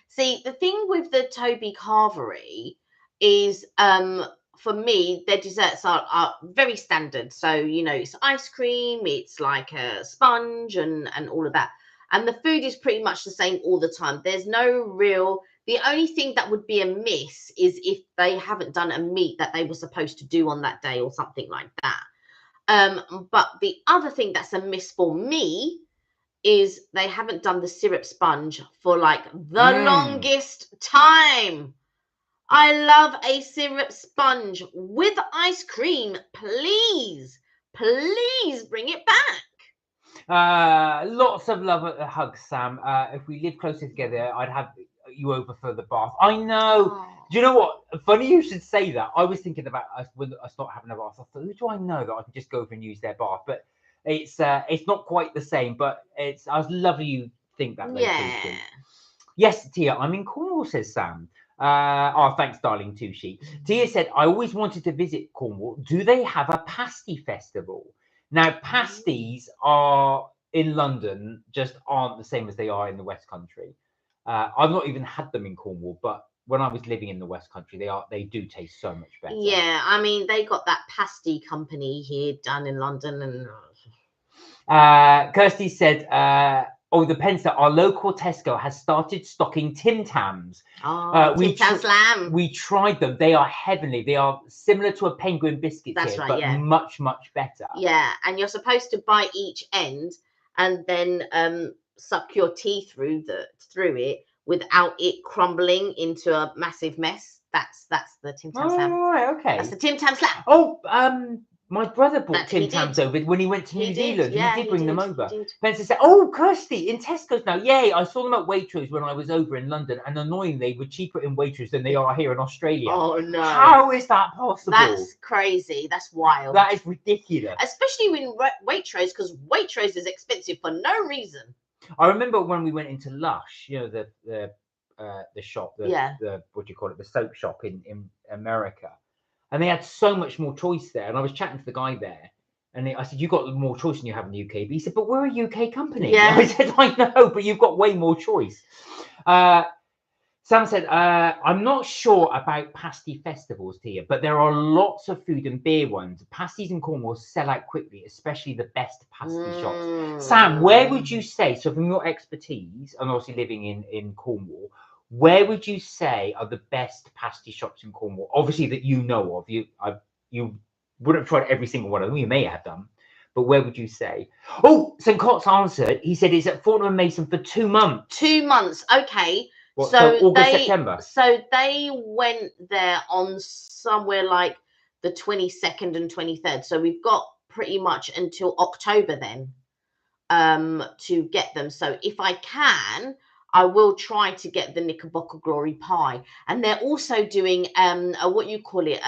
See, the thing with the Toby Carvery is, for me, their desserts are very standard. So, you know, it's ice cream, it's like a sponge and all of that. And the food is pretty much the same all the time. There's no real... The only thing that would be a miss is if they haven't done a meat that they were supposed to do on that day or something like that. But the other thing that's a miss for me is they haven't done the syrup sponge for like the longest time. I love a syrup sponge with ice cream. Please, please bring it back. Lots of love at the hug, Sam. If we live closer together, I'd have you over for the bath. I know. Oh. Do you know what? Funny you should say that. I was thinking about us when I start having a bath. I thought, who do I know that I can just go over and use their bath? But it's not quite the same. But I was lovely you think that. Yeah. Yes, Tia, I'm in Cornwall, says Sam. Oh, thanks, darling Tushi. Tia said, I always wanted to visit Cornwall. Do they have a pasty festival? Now, pasties are in London, just aren't the same as they are in the West Country. I've not even had them in Cornwall, but when I was living in the West Country, they do taste so much better. Yeah, I mean, they got that pasty company here down in London, and Kirsty said, oh, the Penster, our local Tesco has started stocking Tim Tams. Tim Tam Slam. We tried them. They are heavenly. They are similar to a penguin biscuit That's here, right, but yeah. much, much better. Yeah, and you're supposed to bite each end and then suck your teeth through it without it crumbling into a massive mess. That's the Tim Tam Slam. Oh, right, okay. That's the Tim Tam Slam. Oh, my brother brought Tim Tams over when he went to New Zealand. Yeah, he did bring them over. He did. Spencer said, oh, Kirsty, in Tesco's now. Yay, I saw them at Waitrose when I was over in London, and annoyingly, they were cheaper in Waitrose than they are here in Australia. Oh, no. How is that possible? That's crazy. That's wild. That is ridiculous. Especially when Waitrose, because Waitrose is expensive for no reason. I remember when we went into Lush, you know, the shop, the what do you call it, the soap shop in America. And they had so much more choice there. And I was chatting to the guy there, and I said, "You got more choice than you have in the UK." But he said, "But we're a UK company." Yeah. I said, "I know, but you've got way more choice." Sam said, "I'm not sure about pasty festivals here, but there are lots of food and beer ones. Pasties in Cornwall sell out quickly, especially the best pasty shops." Sam, where would you say, so from your expertise, and obviously living in Cornwall, where would you say are the best pasty shops in Cornwall? Obviously, that you know of. You wouldn't have tried every single one of them. You may have done, but where would you say? Oh, St. Cott's answered. He said it's at Fortnum and Mason for 2 months. 2 months. Okay. What, so August, September. So they went there on somewhere like the 22nd and 23rd. So we've got pretty much until October then to get them. So if I can, I will try to get the Knickerbocker Glory Pie. And they're also doing what you call it,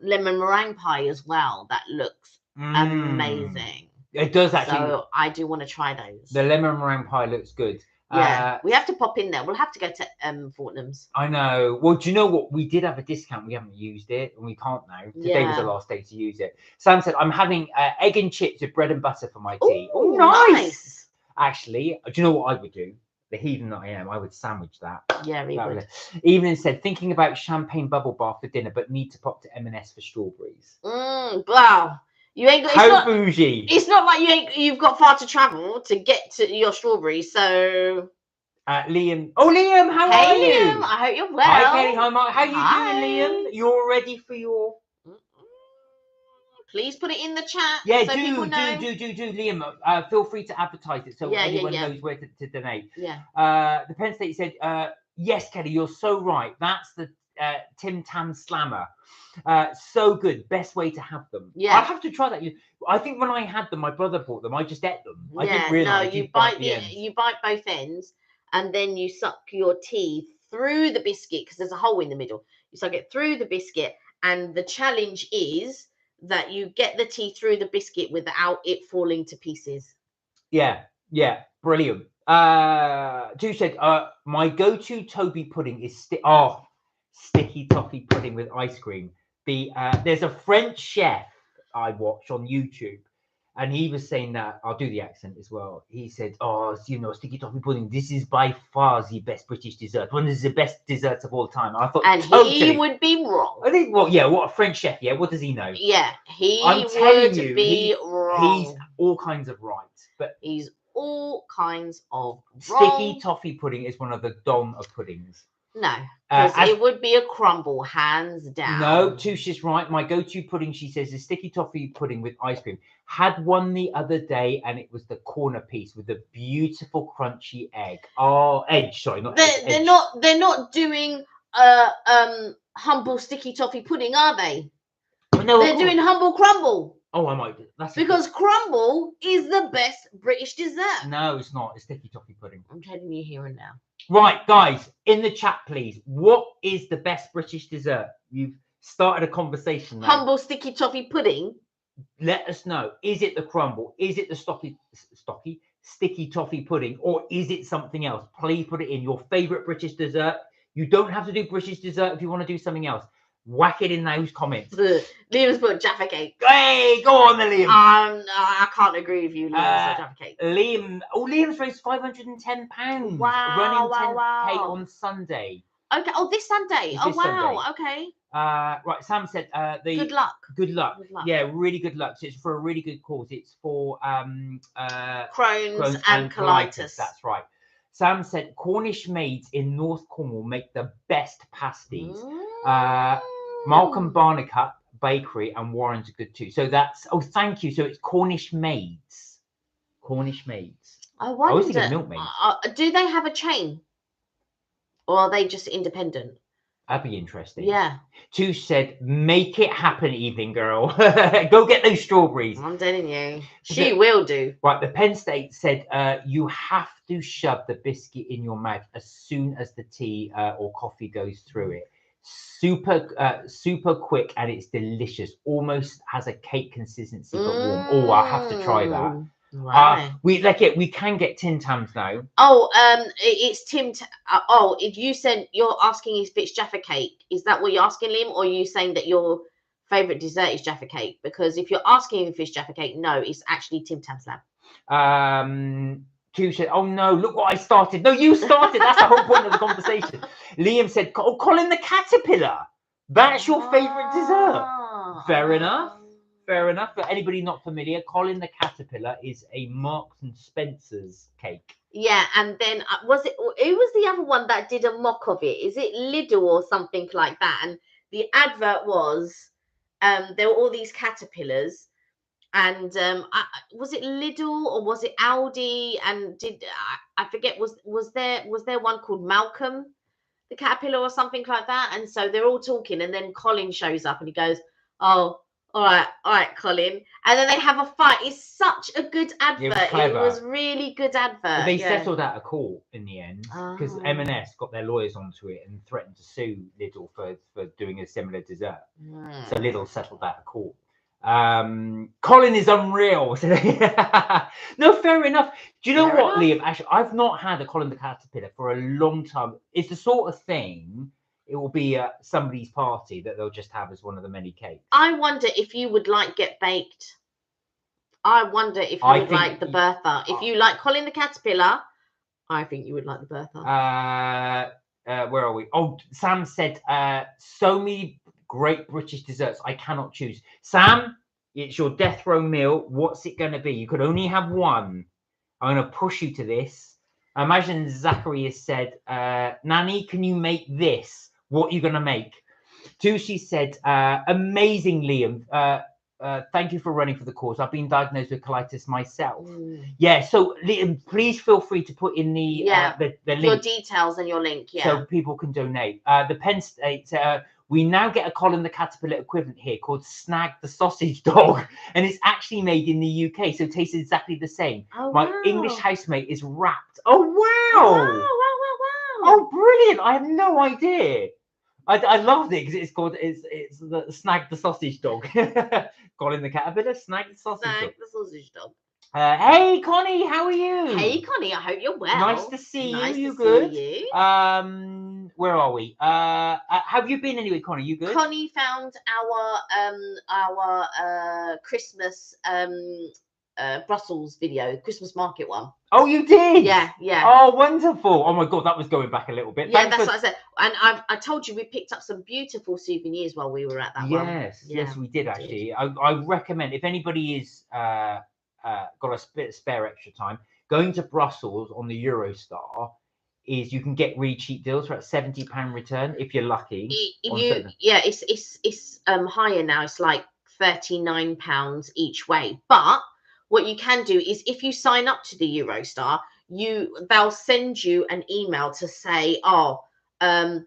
lemon meringue pie as well. That looks amazing. It does actually. So I do want to try those. The lemon meringue pie looks good. Yeah, we have to pop in there. We'll have to go to Fortnum's. I know. Well, do you know what? We did have a discount. We haven't used it, and we can't now. Today was the last day to use it. Sam said, I'm having egg and chips with bread and butter for my tea. Oh, nice. Actually, do you know what I would do? The heathen that I am, I would sandwich that. Yeah, we would. Evelyn said, thinking about champagne bubble bath for dinner, but need to pop to M&S for strawberries. Wow. You ain't got. How bougie. It's not like you've got far to travel to get to your strawberries. So, Liam. Oh, Liam, how are you? Liam, I hope you're well. Hi, Kelly. Hi, Mark. How you doing, Liam? You're ready for your. Please put it in the chat. Yeah, so people know. do, Liam. Feel free to advertise it so anyone knows where to donate. Yeah. The Penn State said, yes, Kelly, you're so right. That's the Tim Tam Slammer. So good. Best way to have them. Yeah. I'll have to try that. I think when I had them, my brother bought them. I just ate them. I didn't realise. No, you bite both ends, and then you suck your teeth through the biscuit because there's a hole in the middle. You suck it through the biscuit, and the challenge is that you get the tea through the biscuit without it falling to pieces. Yeah, brilliant. Ju said, my go-to Toby pudding is sticky toffee pudding with ice cream. There's a French chef I watch on YouTube, and he was saying that, I'll do the accent as well. He said, sticky toffee pudding, this is by far the best British dessert. One of the best desserts of all time. I thought, and totally, he would be wrong. I think, what a French chef, what does he know? Yeah, would be wrong. He's all kinds of right, but he's all kinds of wrong. Sticky toffee pudding is one of the don of puddings. No, because it would be a crumble, hands down. No, Touche is right. My go-to pudding, she says, is sticky toffee pudding with ice cream. Had one the other day, and it was the corner piece with the beautiful crunchy egg. Edge. Sorry, not edge. They're not doing humble sticky toffee pudding, are they? No, they're doing humble crumble. Oh, I might. That's because crumble is the best British dessert. No, it's not. It's sticky toffee pudding. I'm telling you here and now. Right, guys, in the chat, please. What is the best British dessert? You've started a conversation now. Humble sticky toffee pudding. Let us know. Is it the crumble? Is it the sticky toffee pudding, or is it something else? Please put it in your favorite British dessert. You don't have to do British dessert if you want to do something else. Whack it in those comments. Liam's put Jaffa cake. Hey, go on, the Liam. I can't agree with you. Liam's Jaffa cake. Liam's raised £510. Wow, running 10K wow. on Sunday. Okay. Oh, this Sunday. This wow. Sunday. Okay. Right. Sam said Good luck. Good luck. Good luck. Yeah, really good luck. So it's for a really good cause. It's for Crohn's and colitis. That's right. Sam said Cornish maids in North Cornwall make the best pasties. Malcolm Barnicott Bakery and Warren's are good too. So that's thank you. So it's Cornish maids. Cornish maids. I wonder. I was thinking milkmaids. Do they have a chain, or are they just independent? That'd be interesting. Yeah. Two said, make it happen, evening girl. Go get those strawberries. I'm telling you. She will do. Right. The Penn State said, you have to shove the biscuit in your mouth as soon as the tea or coffee goes through it. Super quick, and it's delicious. Almost has a cake consistency, but warm. Oh, I'll have to try that. Right. We can get Tim Tams now. Oh, it's Tim. If you said you're asking if it's Jaffa cake, is that what you're asking, Liam, or are you saying that your favorite dessert is Jaffa cake? Because if you're asking if it's Jaffa cake, no, it's actually Tim Tams Lab. Two said, oh no, look what I started. No, you started. That's the whole point of the conversation. Liam said, oh, Colin the Caterpillar. That's your favorite dessert. Fair enough. Fair enough. For anybody not familiar, Colin the Caterpillar is a Marks and Spencer's cake. Yeah, and then who was the other one that did a mock of it? Is it Lidl or something like that? And the advert was there were all these caterpillars, and was it Lidl or was it Aldi? And I forget, was there one called Malcolm the Caterpillar or something like that? And so they're all talking, and then Colin shows up and he goes, oh, all right, Colin. And then they have a fight. It's such a good advert. It was really good advert. But they settled out of court in the end because M&S got their lawyers onto it and threatened to sue Lidl for doing a similar dessert. So Lidl settled out of court. Colin is unreal. No, fair enough. Do you know what, Liam? Actually, I've not had a Colin the Caterpillar for a long time. It's the sort of thing. It will be somebody's party that they'll just have as one of the many cakes. I wonder if you would like Get Baked. I wonder if you would like the Bertha. If you like Colin the Caterpillar, I think you would like the Bertha. Where are we? Oh, Sam said, so many great British desserts. I cannot choose. Sam, it's your death row meal. What's it going to be? You could only have one. I'm going to push you to this. I imagine Zachary has said, Nanny, can you make this? What are you going to make? Tushi said, amazing, Liam. Thank you for running for the cause. I've been diagnosed with colitis myself. Yeah, so Liam, please feel free to put in the link. Your details and your link, so people can donate. The Penn State, we now get a Colin the Caterpillar equivalent here called Snag the Sausage Dog, and it's actually made in the UK, so it tastes exactly the same. My English housemate is wrapped. Oh, wow. Oh, brilliant. I have no idea. I loved it because it's called it's the Snag the Sausage Dog. Colin the Caterpillar, Snag the Sausage Dog. The Sausage Dog. Hey Connie, how are you? Hey Connie, I hope you're well. Nice to see you. You good? See you. Where are we? Have you been anyway, Connie? You good? Connie found our Christmas Brussels video, Christmas market one. Oh, you did? Yeah. Oh, wonderful. Oh my God, that was going back a little bit. Yeah, that's what I said. And I told you we picked up some beautiful souvenirs while we were at that one. Yes, we did actually. I recommend, if anybody is got a bit of spare extra time, going to Brussels on the Eurostar is you can get really cheap deals for a £70 return if you're lucky. It's higher now. It's like £39 each way, but what you can do is if you sign up to the Eurostar, they'll send you an email to say,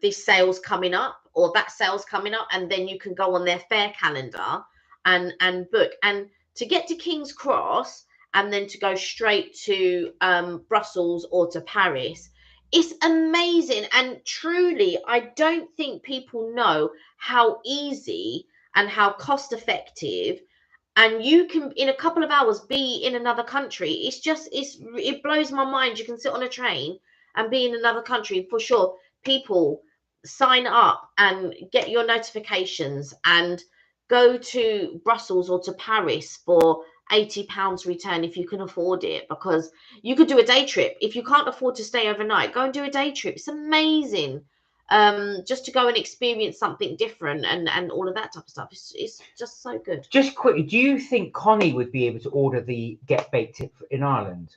this sale's coming up or that sale's coming up, and then you can go on their fair calendar and book. And to get to King's Cross and then to go straight to Brussels or to Paris, it's amazing. And truly, I don't think people know how easy and how cost effective and you can in a couple of hours be in another country. It blows my mind. You can sit on a train and be in another country for sure. People sign up and get your notifications and go to Brussels or to Paris for £80 return if you can afford it, because you could do a day trip. If you can't afford to stay overnight, go and do a day trip. It's amazing. Just to go and experience something different and all of that type of stuff. It's just so good. Just quickly, do you think Connie would be able to order the Get Baked in Ireland?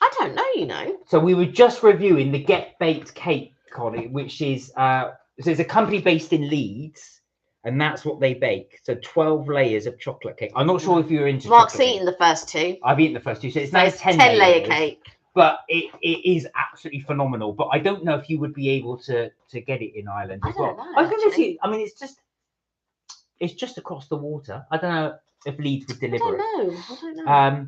I don't know, you know. So we were just reviewing the Get Baked cake, Connie, which is so it's a company based in Leeds, and that's what they bake. So 12 layers of chocolate cake. I'm not sure if you're into Mark's chocolate eaten the first two. I've eaten the first two, so it's So now it's 10 layer cake. But it is absolutely phenomenal. But I don't know if you would be able to get it in Ireland as well. Know, I was going to see. I mean, it's just across the water. I don't know if Leeds would deliver it. I don't know.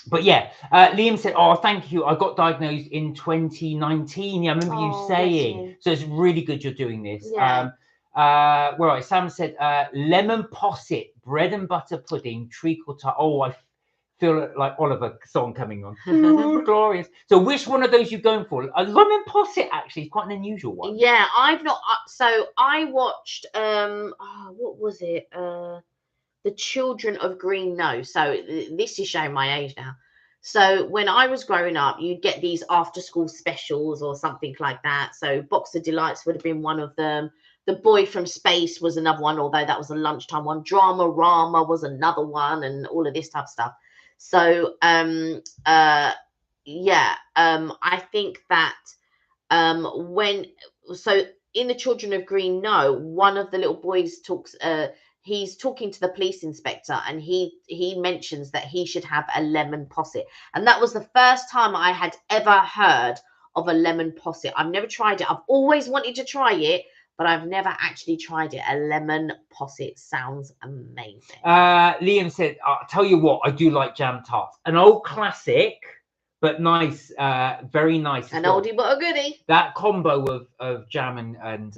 But yeah, Liam said, "Oh, thank you. I got diagnosed in 2019. Yeah, I remember you saying. So it's really good you're doing this." Yeah. Right. Sam said, "Lemon posset, bread and butter pudding, treacle tart." Oh, I feel like Oliver song coming on. Ooh, glorious. So which one of those you going for? A lemon posset actually is quite an unusual one. Yeah, I've not. So I watched. What was it? The Children of Green No. So this is showing my age now. So when I was growing up, you'd get these after school specials or something like that. So Box of Delights would have been one of them. The Boy from Space was another one, although that was a lunchtime one. Drama Rama was another one, and all of this type of stuff. So I think that so in the Children of Green No, one of the little boys talks he's talking to the police inspector, and he mentions that he should have a lemon posset, and that was the first time I had ever heard of a lemon posset. I've never tried it. I've always wanted to try it, but I've never actually tried it. A lemon posset sounds amazing. Liam said, "I'll tell you what, I do like jam tarts. An old classic, but nice, very nice. An oldie but a goodie. That combo of jam and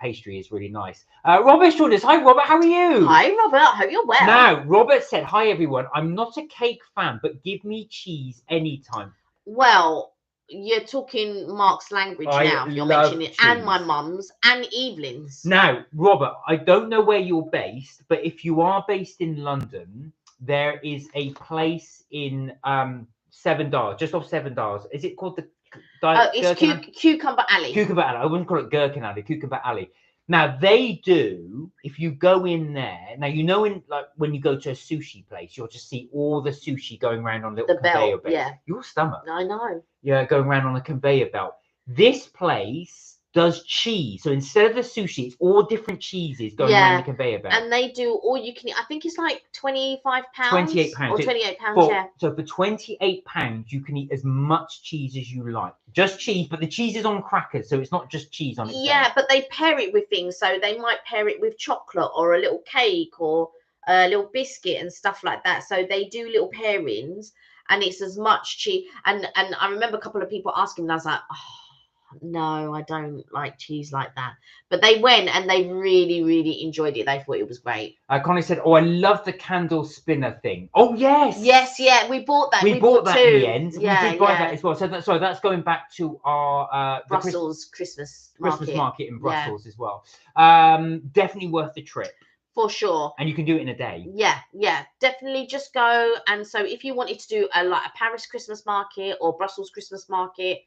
pastry is really nice." Robert joined us. Hi, Robert. How are you? Hi, Robert. I hope you're well. Now, Robert said, "Hi, everyone. I'm not a cake fan, but give me cheese anytime." Well, you're talking Mark's language now, if you're mentioning it, and my mum's and Evelyn's. Now, Robert, I don't know where you're based, but if you are based in London, there is a place in Seven Dials, just off Seven Dials. Is it called the? It's Cucumber Alley. Cucumber Alley. I wouldn't call it Gherkin Alley. Cucumber Alley. Now they do. If you go in there, now you know when you go to a sushi place, you'll just see all the sushi going around on little conveyor belts. Yeah. Your stomach. I know. Yeah, going around on a conveyor belt. This place does cheese. So instead of the sushi, it's all different cheeses going around the conveyor belt. And they do all you can eat. I think it's like £25. £28. Or £28, yeah. So for £28, you can eat as much cheese as you like. Just cheese, but the cheese is on crackers, so it's not just cheese on its own. But they pair it with things. So they might pair it with chocolate or a little cake or a little biscuit and stuff like that. So they do little pairings, and it's as much cheese. And I remember a couple of people asking me, and I was like, no, I don't like cheese like that. But they went and they really, really enjoyed it. They thought it was great. Connie said, "Oh, I love the candle spinner thing." Oh, yes. Yes, yeah. We bought that. We bought that in the end. Yeah, we did buy that as well. So that's going back to our Brussels Christmas market in Brussels as well. Definitely worth the trip. For sure. And you can do it in a day. Yeah, definitely just go. And so if you wanted to do a Paris Christmas market or Brussels Christmas market,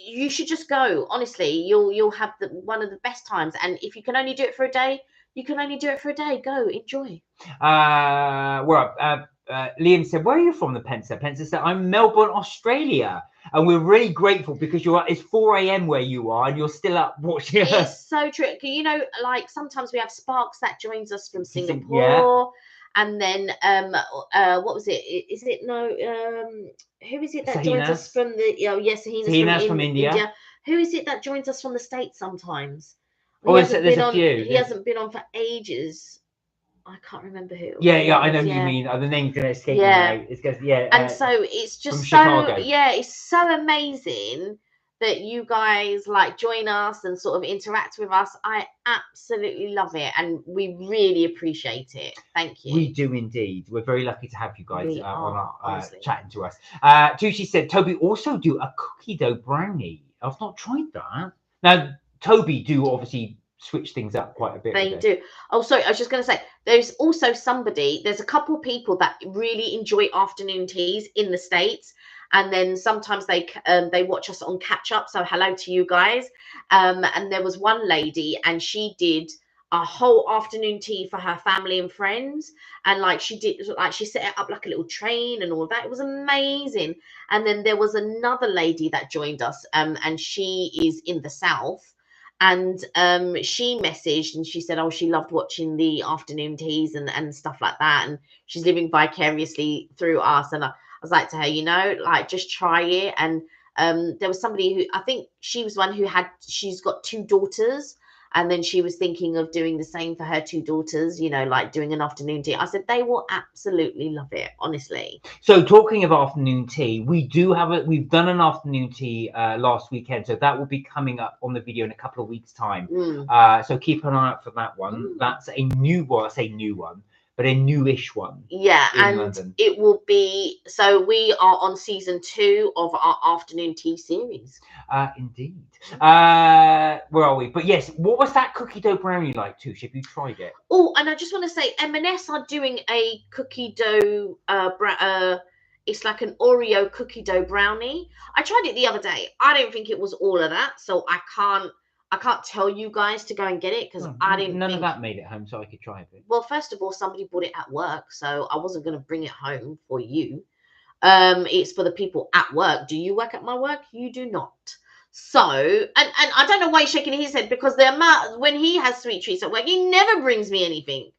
you should just go. Honestly, you'll have one of the best times. And if you can only do it for a day, you can only do it for a day. Go, enjoy. Liam said, "Where are you from?" The Pencer said, "I'm Melbourne, Australia." And we're really grateful because it's 4 a.m. where you are and you're still up watching. It's so true. You know, like sometimes we have Sparks that joins us from Singapore. And then what was it? Is it who is it that joins us from the Sahina's from India. Who is it that joins us from the States sometimes? There's a few. He hasn't been on for ages. I can't remember who. Yeah, I know who you mean. The name's gonna escape me now. It's and so it's just Chicago. it's so amazing that you guys like join us and sort of interact with us. I absolutely love it, and we really appreciate it. Thank you. We do indeed. We're very lucky to have you guys on our honestly. chatting to us. Tucci said, Toby also do a cookie dough brownie. I've not tried that. Now, Toby do obviously switch things up quite a bit. They do. Oh, sorry, I was just going to say, there's also there's a couple of people that really enjoy afternoon teas in the States. And then sometimes they watch us on catch up. So hello to you guys. And there was one lady, and she did a whole afternoon tea for her family and friends. And like she set it up like a little train and all that. It was amazing. And then there was another lady that joined us, and she is in the South. And she messaged and she said, oh, she loved watching the afternoon teas and stuff like that. And she's living vicariously through us. And I was like to her, you know, like just try it. And there was somebody who, I think she was one who she's got 2 daughters. And then she was thinking of doing the same for her 2 daughters, you know, like doing an afternoon tea. I said, they will absolutely love it, honestly. So talking of afternoon tea, we've done an afternoon tea last weekend. So that will be coming up on the video in a couple of weeks' time. So keep an eye out for that one. That's a new one. I say new one, but a newish one. Yeah, and London. It will be, so we are on season 2 of our afternoon tea series. Indeed. Where are we? But yes, what was that cookie dough brownie like, Tush? Have you tried it? Oh, and I just want to say, M&S are doing a cookie dough, it's like an Oreo cookie dough brownie. I tried it the other day. I don't think it was all of that, so I can't tell you guys to go and get it because I didn't. None of that made it home, so I could try it. Well, first of all, somebody bought it at work, so I wasn't going to bring it home for you. It's for the people at work. Do you work at my work? You do not. So, and I don't know why he's shaking his head, because the amount when he has sweet treats at work, he never brings me anything.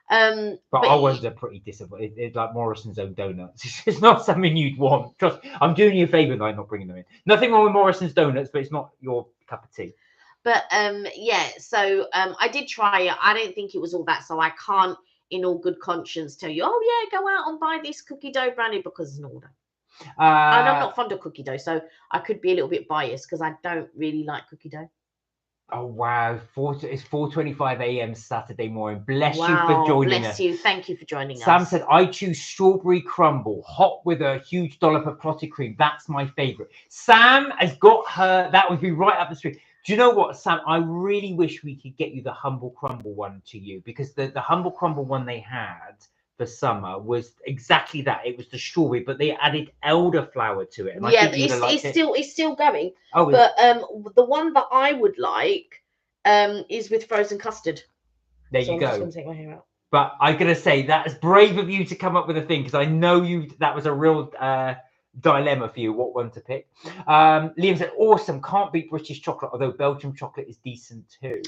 But our ones are pretty disappointing. It's like Morrison's own donuts. It's not something you'd want. Trust, I'm doing you a favour by not bringing them in. Nothing wrong with Morrison's donuts, but it's not your cup of tea. But yeah, so I did try it. I don't think it was all that, so I can't, in all good conscience, tell you, oh yeah, go out and buy this cookie dough brownie because it's an order. And I'm not fond of cookie dough, so I could be a little bit biased because I don't really like cookie dough. Oh wow! It's 4:25 a.m. Saturday morning. Bless you for joining us. Bless you. Thank you for joining us. Sam said, "I choose strawberry crumble, hot with a huge dollop of clotted cream. That's my favourite." Sam has got her. That would be right up the street. Do you know what, Sam? I really wish we could get you the humble crumble one to you, because the humble crumble one they had for summer was exactly that. It was the strawberry, but they added elderflower to it. And yeah, it's still going. Oh, but the one that I would like is with frozen custard. There you go. I'm just gonna take my hair out. But I'm gonna say that's brave of you to come up with a thing, because I know that was a real dilemma for you, what one to pick. Liam said, awesome, can't beat British chocolate, although Belgian chocolate is decent too.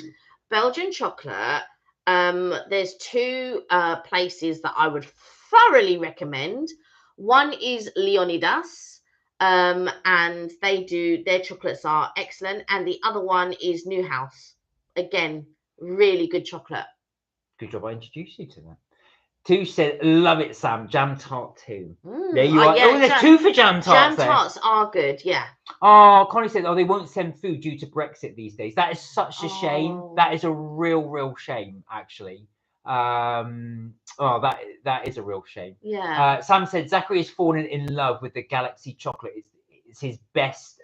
Belgian chocolate, there's 2 places that I would thoroughly recommend. One is Leonidas, and their chocolates are excellent, and the other one is Newhouse. Again, really good chocolate. Good job I introduced you to that. 2 said, love it, Sam. Jam tart too. There you are. Yeah, oh, there's 2 for jam tarts. Jam tarts are good, yeah. Oh, Connie said, oh, they won't send food due to Brexit these days. That is such a shame. That is a real shame, actually. That is a real shame. Yeah. Sam said, Zachary has fallen in love with the Galaxy chocolate. It's his best.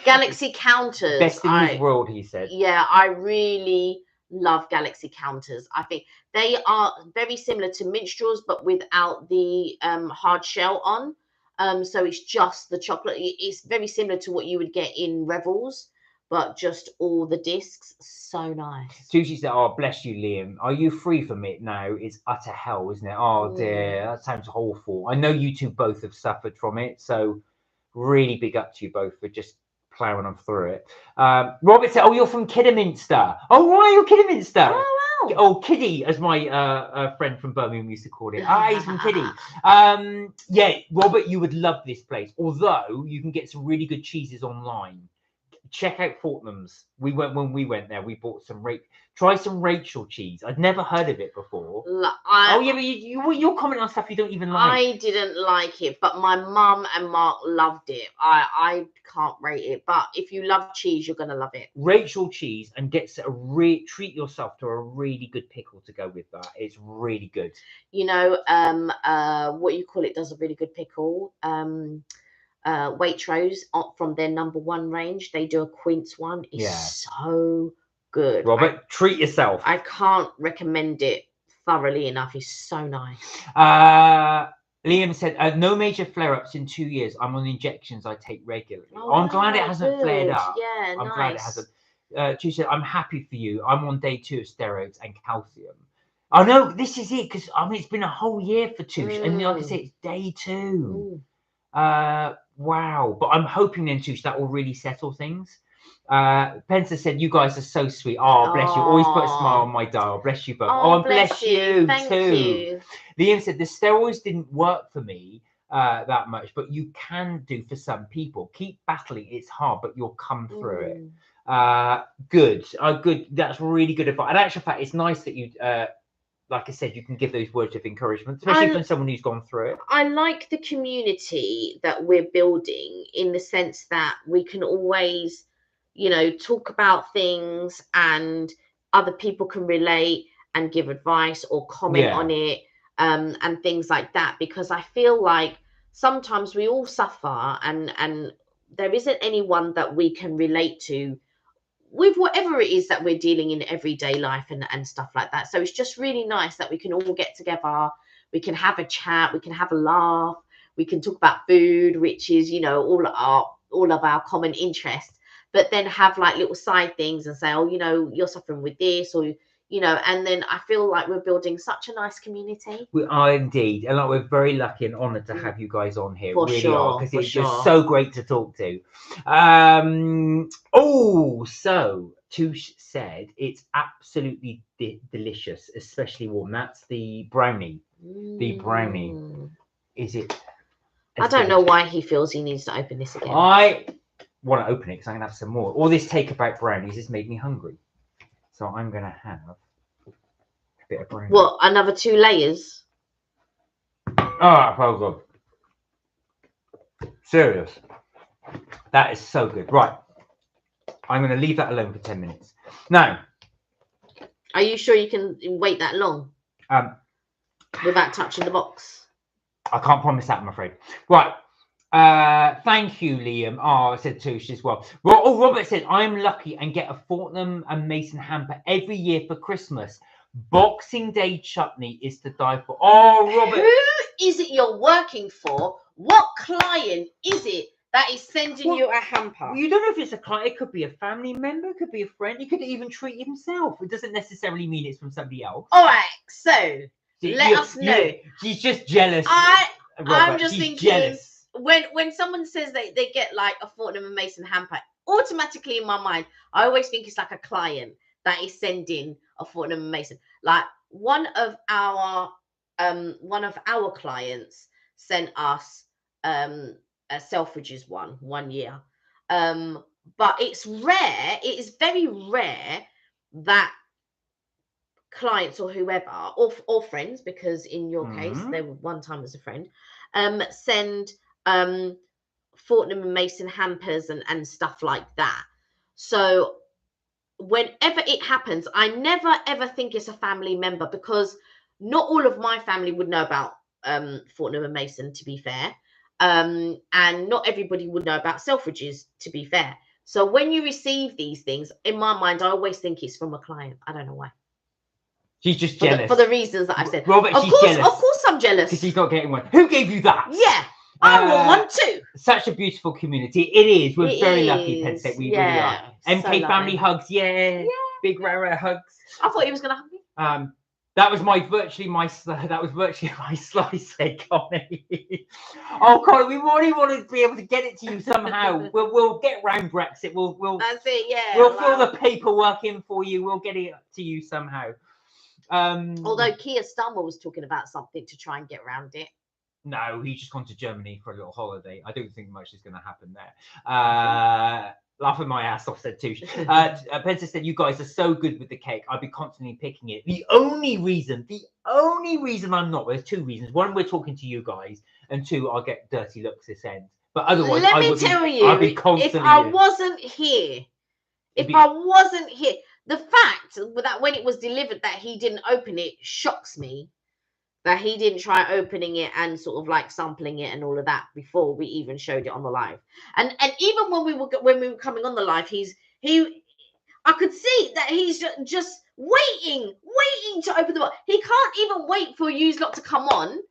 Galaxy counters. Best in his world, he said. Yeah, I really love Galaxy counters. I think they are very similar to minstrels, but without the hard shell on. So it's just the chocolate. It's very similar to what you would get in Revels, but just all the discs. So nice. Sushi said, oh, bless you, Liam. Are you free from it now? It's utter hell, isn't it? Oh dear, that sounds awful. I know you 2 both have suffered from it, so really big up to you both for just ploughing on through it. Robert said, oh, you're from Kidderminster. Oh, why are you Kidderminster? Oh, wow. Oh, Kiddie, as my friend from Birmingham used to call it. He's from Kiddie. Yeah, Robert, you would love this place. Although you can get some really good cheeses online. check out Fortnum's. When we went there. We bought some try some Rachel cheese. I'd never heard of it before. Oh yeah, but you're commenting on stuff you don't even like. I didn't like it, but my mum and Mark loved it. I can't rate it, but if you love cheese, you're gonna love it. Rachel cheese, and treat yourself to a really good pickle to go with that. It's really good. You know, what you call it does a really good pickle. Waitrose from their #1 range, they do a quince one. It's so good. Robert, treat yourself. I can't recommend it thoroughly enough. It's so nice. Liam said, no major flare-ups in 2 years. I'm on injections I take regularly. I'm glad it hasn't flared up. Yeah, I'm glad it hasn't. She said, I'm happy for you. I'm on day 2 of steroids and calcium. I know, this is it, because I mean, it's been a whole year for Touche. And like I say, it's day 2. Wow. But I'm hoping then, Touche, that will really settle things. Spencer said, you guys are so sweet. Oh, bless you. Always put a smile on my dial. Bless you both. Oh, and bless you too. Liam said, the steroids didn't work for me that much, but you can do for some people. Keep battling. It's hard, but you'll come through it. Good. Good. That's really good advice. In actual fact, it's nice that you... like I said, you can give those words of encouragement, especially from someone who's gone through it. I like the community that we're building in the sense that we can always, you know, talk about things and other people can relate and give advice or comment on it, and things like that. Because I feel like sometimes we all suffer and there isn't anyone that we can relate to with whatever it is that we're dealing in everyday life and stuff like that. So it's just really nice that we can all get together, we can have a chat, we can have a laugh, we can talk about food, which is, you know, all of our common interests, but then have like little side things and say, oh, you know, you're suffering with this, or you know, and then I feel like we're building such a nice community. We are indeed, and like, we're very lucky and honoured to have you guys on here. Really are, because it's just so great to talk to. So Touche said it's absolutely delicious, especially warm. That's the brownie. The brownie. Is it? I don't know why he feels he needs to open this again. I want to open it because I'm going to have some more. All this take about brownies has made me hungry. So I'm going to have a bit of brownie. What, another 2 layers? Oh, well good. Serious. That is so good. Right. I'm going to leave that alone for 10 minutes. Now. Are you sure you can wait that long? Without touching the box? I can't promise that, I'm afraid. Right. Thank you, Liam. Oh, I said Touche as well. Robert said, I'm lucky and get a Fortnum and Mason hamper every year for Christmas. Boxing Day chutney is to die for. Oh, Robert. Who is it you're working for? What client is it that is sending you a hamper? Well, you don't know if it's a client. It could be a family member. It could be a friend. He could even treat himself. It doesn't necessarily mean it's from somebody else. All right. So let us know. She's just jealous. Robert, I'm just thinking. Jealous. When someone says they get like a Fortnum and Mason hamper, automatically in my mind, I always think it's like a client that is sending a Fortnum and Mason. Like one of our clients sent us a Selfridges one year. But it's rare, it is very rare that clients or whoever or friends, because in your case they were one time as a friend, send Fortnum and Mason hampers and stuff like that. So whenever it happens, I never ever think it's a family member, because not all of my family would know about Fortnum and Mason, to be fair, and not everybody would know about Selfridges, to be fair. So when you receive these things, in my mind, I always think it's from a client. I don't know why. She's just jealous for the reasons that I've said. Robert, of course I'm jealous, because she's not getting one. Who gave you that? Yeah. I want one too. Such a beautiful community. It is. We're very lucky, Penn State. We really are. MK family hugs. Yeah. Big rare hugs. I thought he was going to hug me. That was virtually my slice egg, Connie. Oh, Connie, we really want to be able to get it to you somehow. We'll get round Brexit. We'll That's it. Yeah. We'll fill the paperwork in for you. We'll get it to you somehow. Although Keir Starmer was talking about something to try and get around it. No, he's just gone to Germany for a little holiday. I don't think much is going to happen there. Laughing my ass off, said Touche. Bertha said, you guys are so good with the cake. I'll be constantly picking it. The only reason I'm not, there's two reasons. One, we're talking to you guys, and two, I'll get dirty looks this end. But otherwise, let me tell you, I'd be constantly. If I wasn't here, the fact that when it was delivered that he didn't open it shocks me. That he didn't try opening it and sort of like sampling it and all of that before we even showed it on the live. And even when we were coming on the live, I could see that he's just waiting to open the box. He can't even wait for you lot to come on.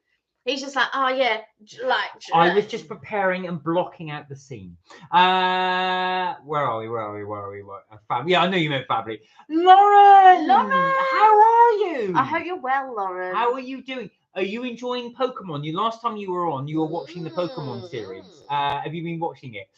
He's just like, oh yeah, like. I was just preparing and blocking out the scene. Where are we? Family. Yeah, I know you meant family. Lauren, how are you? I hope you're well, Lauren. How are you doing? Are you enjoying Pokemon? You last time you were on, you were watching the Pokemon series. Have you been watching it?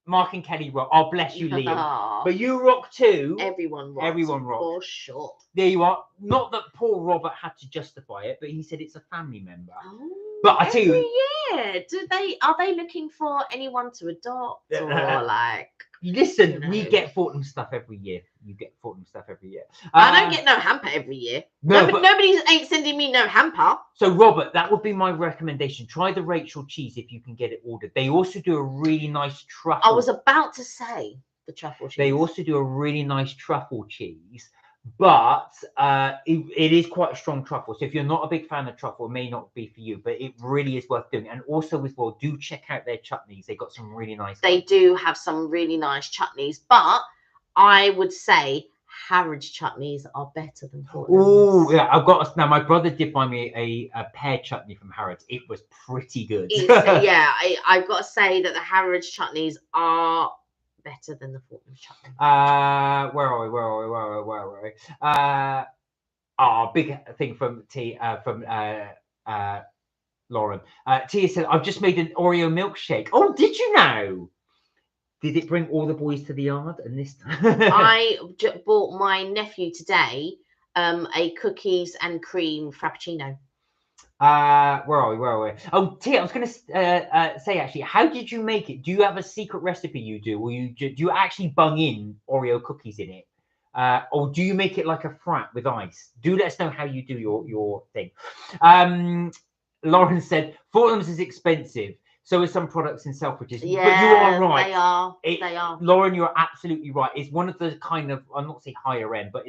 Mark and Kelly rock. Oh, bless you, Liam. But you rock too. Everyone rocks. Everyone rocks. For sure. There you are. Not that poor Robert had to justify it, but he said it's a family member. Oh, but I tell you, are they looking for anyone to adopt or like? Listen, we get Fortnum stuff every year. You get Fortnum stuff every year. I don't get no hamper every year. No, nobody ain't sending me no hamper. So, Robert, that would be my recommendation. Try the Rachel cheese if you can get it ordered. They also do a really nice truffle. I was about to say the truffle cheese. They also do a really nice truffle cheese, but it is quite a strong truffle. So if you're not a big fan of truffle, it may not be for you, but it really is worth doing. And also as well, do check out their chutneys. They got some really nice. They do have some really nice chutneys, but I would say Harrods chutneys are better than Fortnum's. Oh yeah, now. My brother did buy me a pear chutney from Harrods. It was pretty good. Yeah, I've got to say that the Harrods chutneys are better than the Fortnum chutney. Where are we? Big thing from Lauren. Tia said, I've just made an Oreo milkshake. Oh, did you know? Did it bring all the boys to the yard? And this time I bought my nephew today a cookies and cream frappuccino. Where are we? Oh, Tia, I was going to say actually, how did you make it? Do you have a secret recipe you do, or do you actually bung in Oreo cookies in it, or do you make it like a frap with ice? Do let us know how you do your thing. Lauren said Fortnum's is expensive, so is some products in Selfridges. Yeah, but you are right. They are. Lauren, you're absolutely right. It's one of the kind of, I'm not saying higher end, but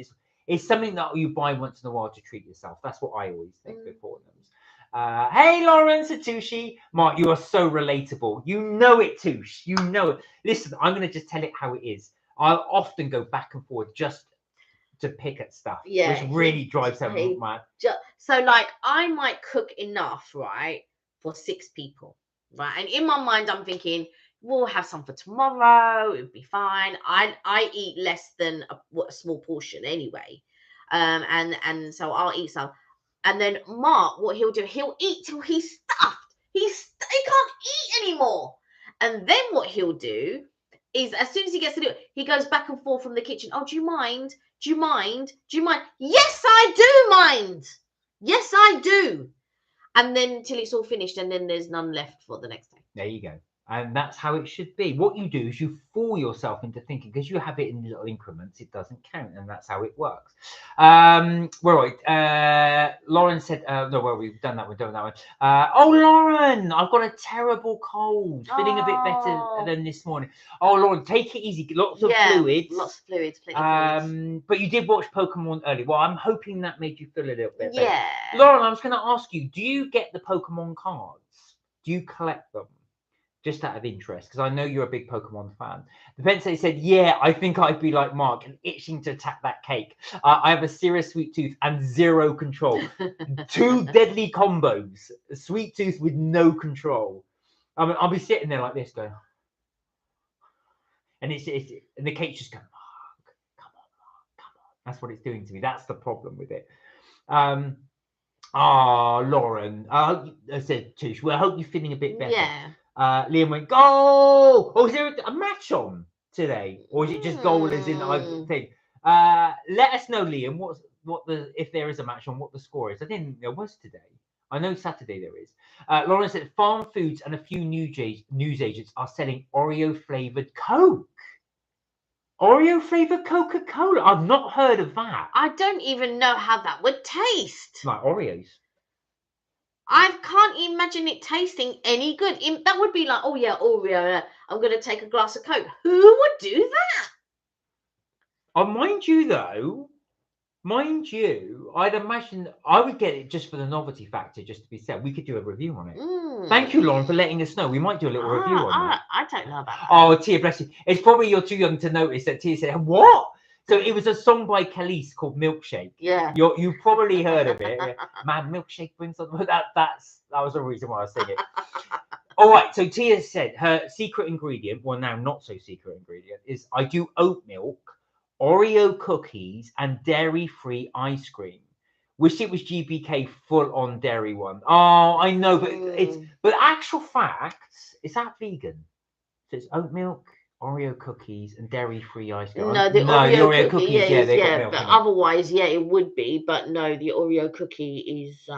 it's something that you buy once in a while to treat yourself. That's what I always think with Fortnum's. Hey, Lauren, Satoshi. Mark, you are so relatable. You know it, Touche. You know it. Listen, I'm going to just tell it how it is. I'll often go back and forth just to pick at stuff, which really drives everyone mad. So, like, I might cook enough, right, for 6 people, right? And in my mind, I'm thinking, we'll have some for tomorrow. It'll be fine. I eat less than a small portion anyway, and so I'll eat some. And then Mark, what he'll do, he'll eat till he's stuffed. He can't eat anymore. And then what he'll do is, as soon as he gets to do it, he goes back and forth from the kitchen. Oh, do you mind? Do you mind? Do you mind? Yes, I do mind. Yes, I do. And then till it's all finished, and then there's none left for the next day. There you go. And that's how it should be. What you do is you fool yourself into thinking, because you have it in little increments, it doesn't count, and that's how it works. Lauren said, no, well, we've done that one. Oh, Lauren, I've got a terrible cold, feeling a bit better than this morning. Oh, Lauren, take it easy. Lots of fluids. Lots of fluids, plenty of fluids. But you did watch Pokemon early. Well, I'm hoping that made you feel a little bit better. Yeah. Lauren, I was going to ask you, do you get the Pokemon cards? Do you collect them? Just out of interest, because I know you're a big Pokemon fan. The Pensei said, yeah, I think I'd be like Mark and itching to attack that cake. I have a serious sweet tooth and zero control. 2 deadly combos. A sweet tooth with no control. I mean, I'll be sitting there like this going, and and the cake's just going, Mark, come on. That's what it's doing to me. That's the problem with it. Lauren, I said, Tish, well, I hope you're feeling a bit better. Yeah. Liam went, goal! Oh, is there a match on today? Or is it just goal as in I think? Let us know, Liam, if there is a match on, what the score is. I didn't think there was today. I know Saturday there is. Lauren said farm foods and a few news agents are selling Oreo flavored Coke. Oreo flavored Coca-Cola. I've not heard of that. I don't even know how that would taste. Like Oreos. I can't imagine it tasting any good. That would be like, oh yeah, Oreo, I'm going to take a glass of Coke. Who would do that? Mind you, though, I'd imagine I would get it just for the novelty factor, just to be said. We could do a review on it. Thank you, Lauren, for letting us know. We might do a little review on that. I don't know about that. Oh, Tia, bless you. It's probably you're too young to notice that Tia said, what? So it was a song by Khalees called Milkshake. Yeah. You probably heard of it. Man, Milkshake brings on that was the reason why I was singing. All right, so Tia said her secret ingredient, well now not so secret ingredient, is I do oat milk, Oreo cookies, and dairy-free ice cream. Wish it was GBK full-on dairy one. Oh, I know, but actual facts, is that vegan? So it's oat milk, Oreo cookies, and dairy-free ice cream. No, the Oreo cookies, they got milk. But otherwise, yeah, it would be. But no, the Oreo cookie is.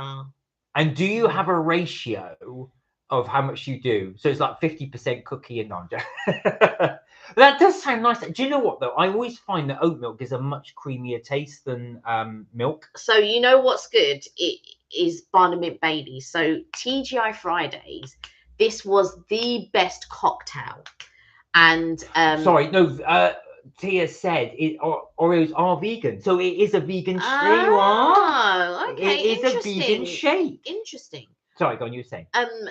And do you have a ratio of how much you do? So it's like 50% cookie and non. That does sound nice. Do you know what though? I always find that oat milk is a much creamier taste than milk. So you know what's good? It is Barnum Bailey. So TGI Fridays. This was the best cocktail. And sorry, no. Tia said Oreos are vegan, so it is a vegan shake. Oh, okay. It is a vegan shake. Interesting. Sorry, go on. You were saying.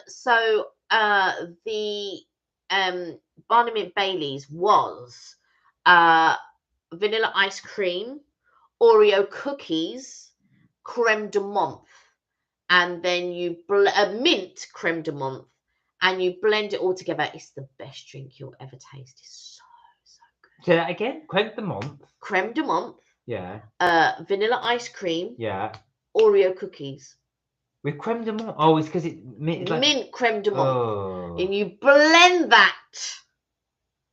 So the Barnum Bailey's was vanilla ice cream, Oreo cookies, creme de menthe, and then you mint creme de menthe, and you blend it all together. It's the best drink you'll ever taste. It's so good. Say that again. Creme de menthe. Creme de menthe. Yeah. Vanilla ice cream. Yeah. Oreo cookies. With creme de menthe. Oh, it's because it's mint creme de menthe. Oh. And you blend that.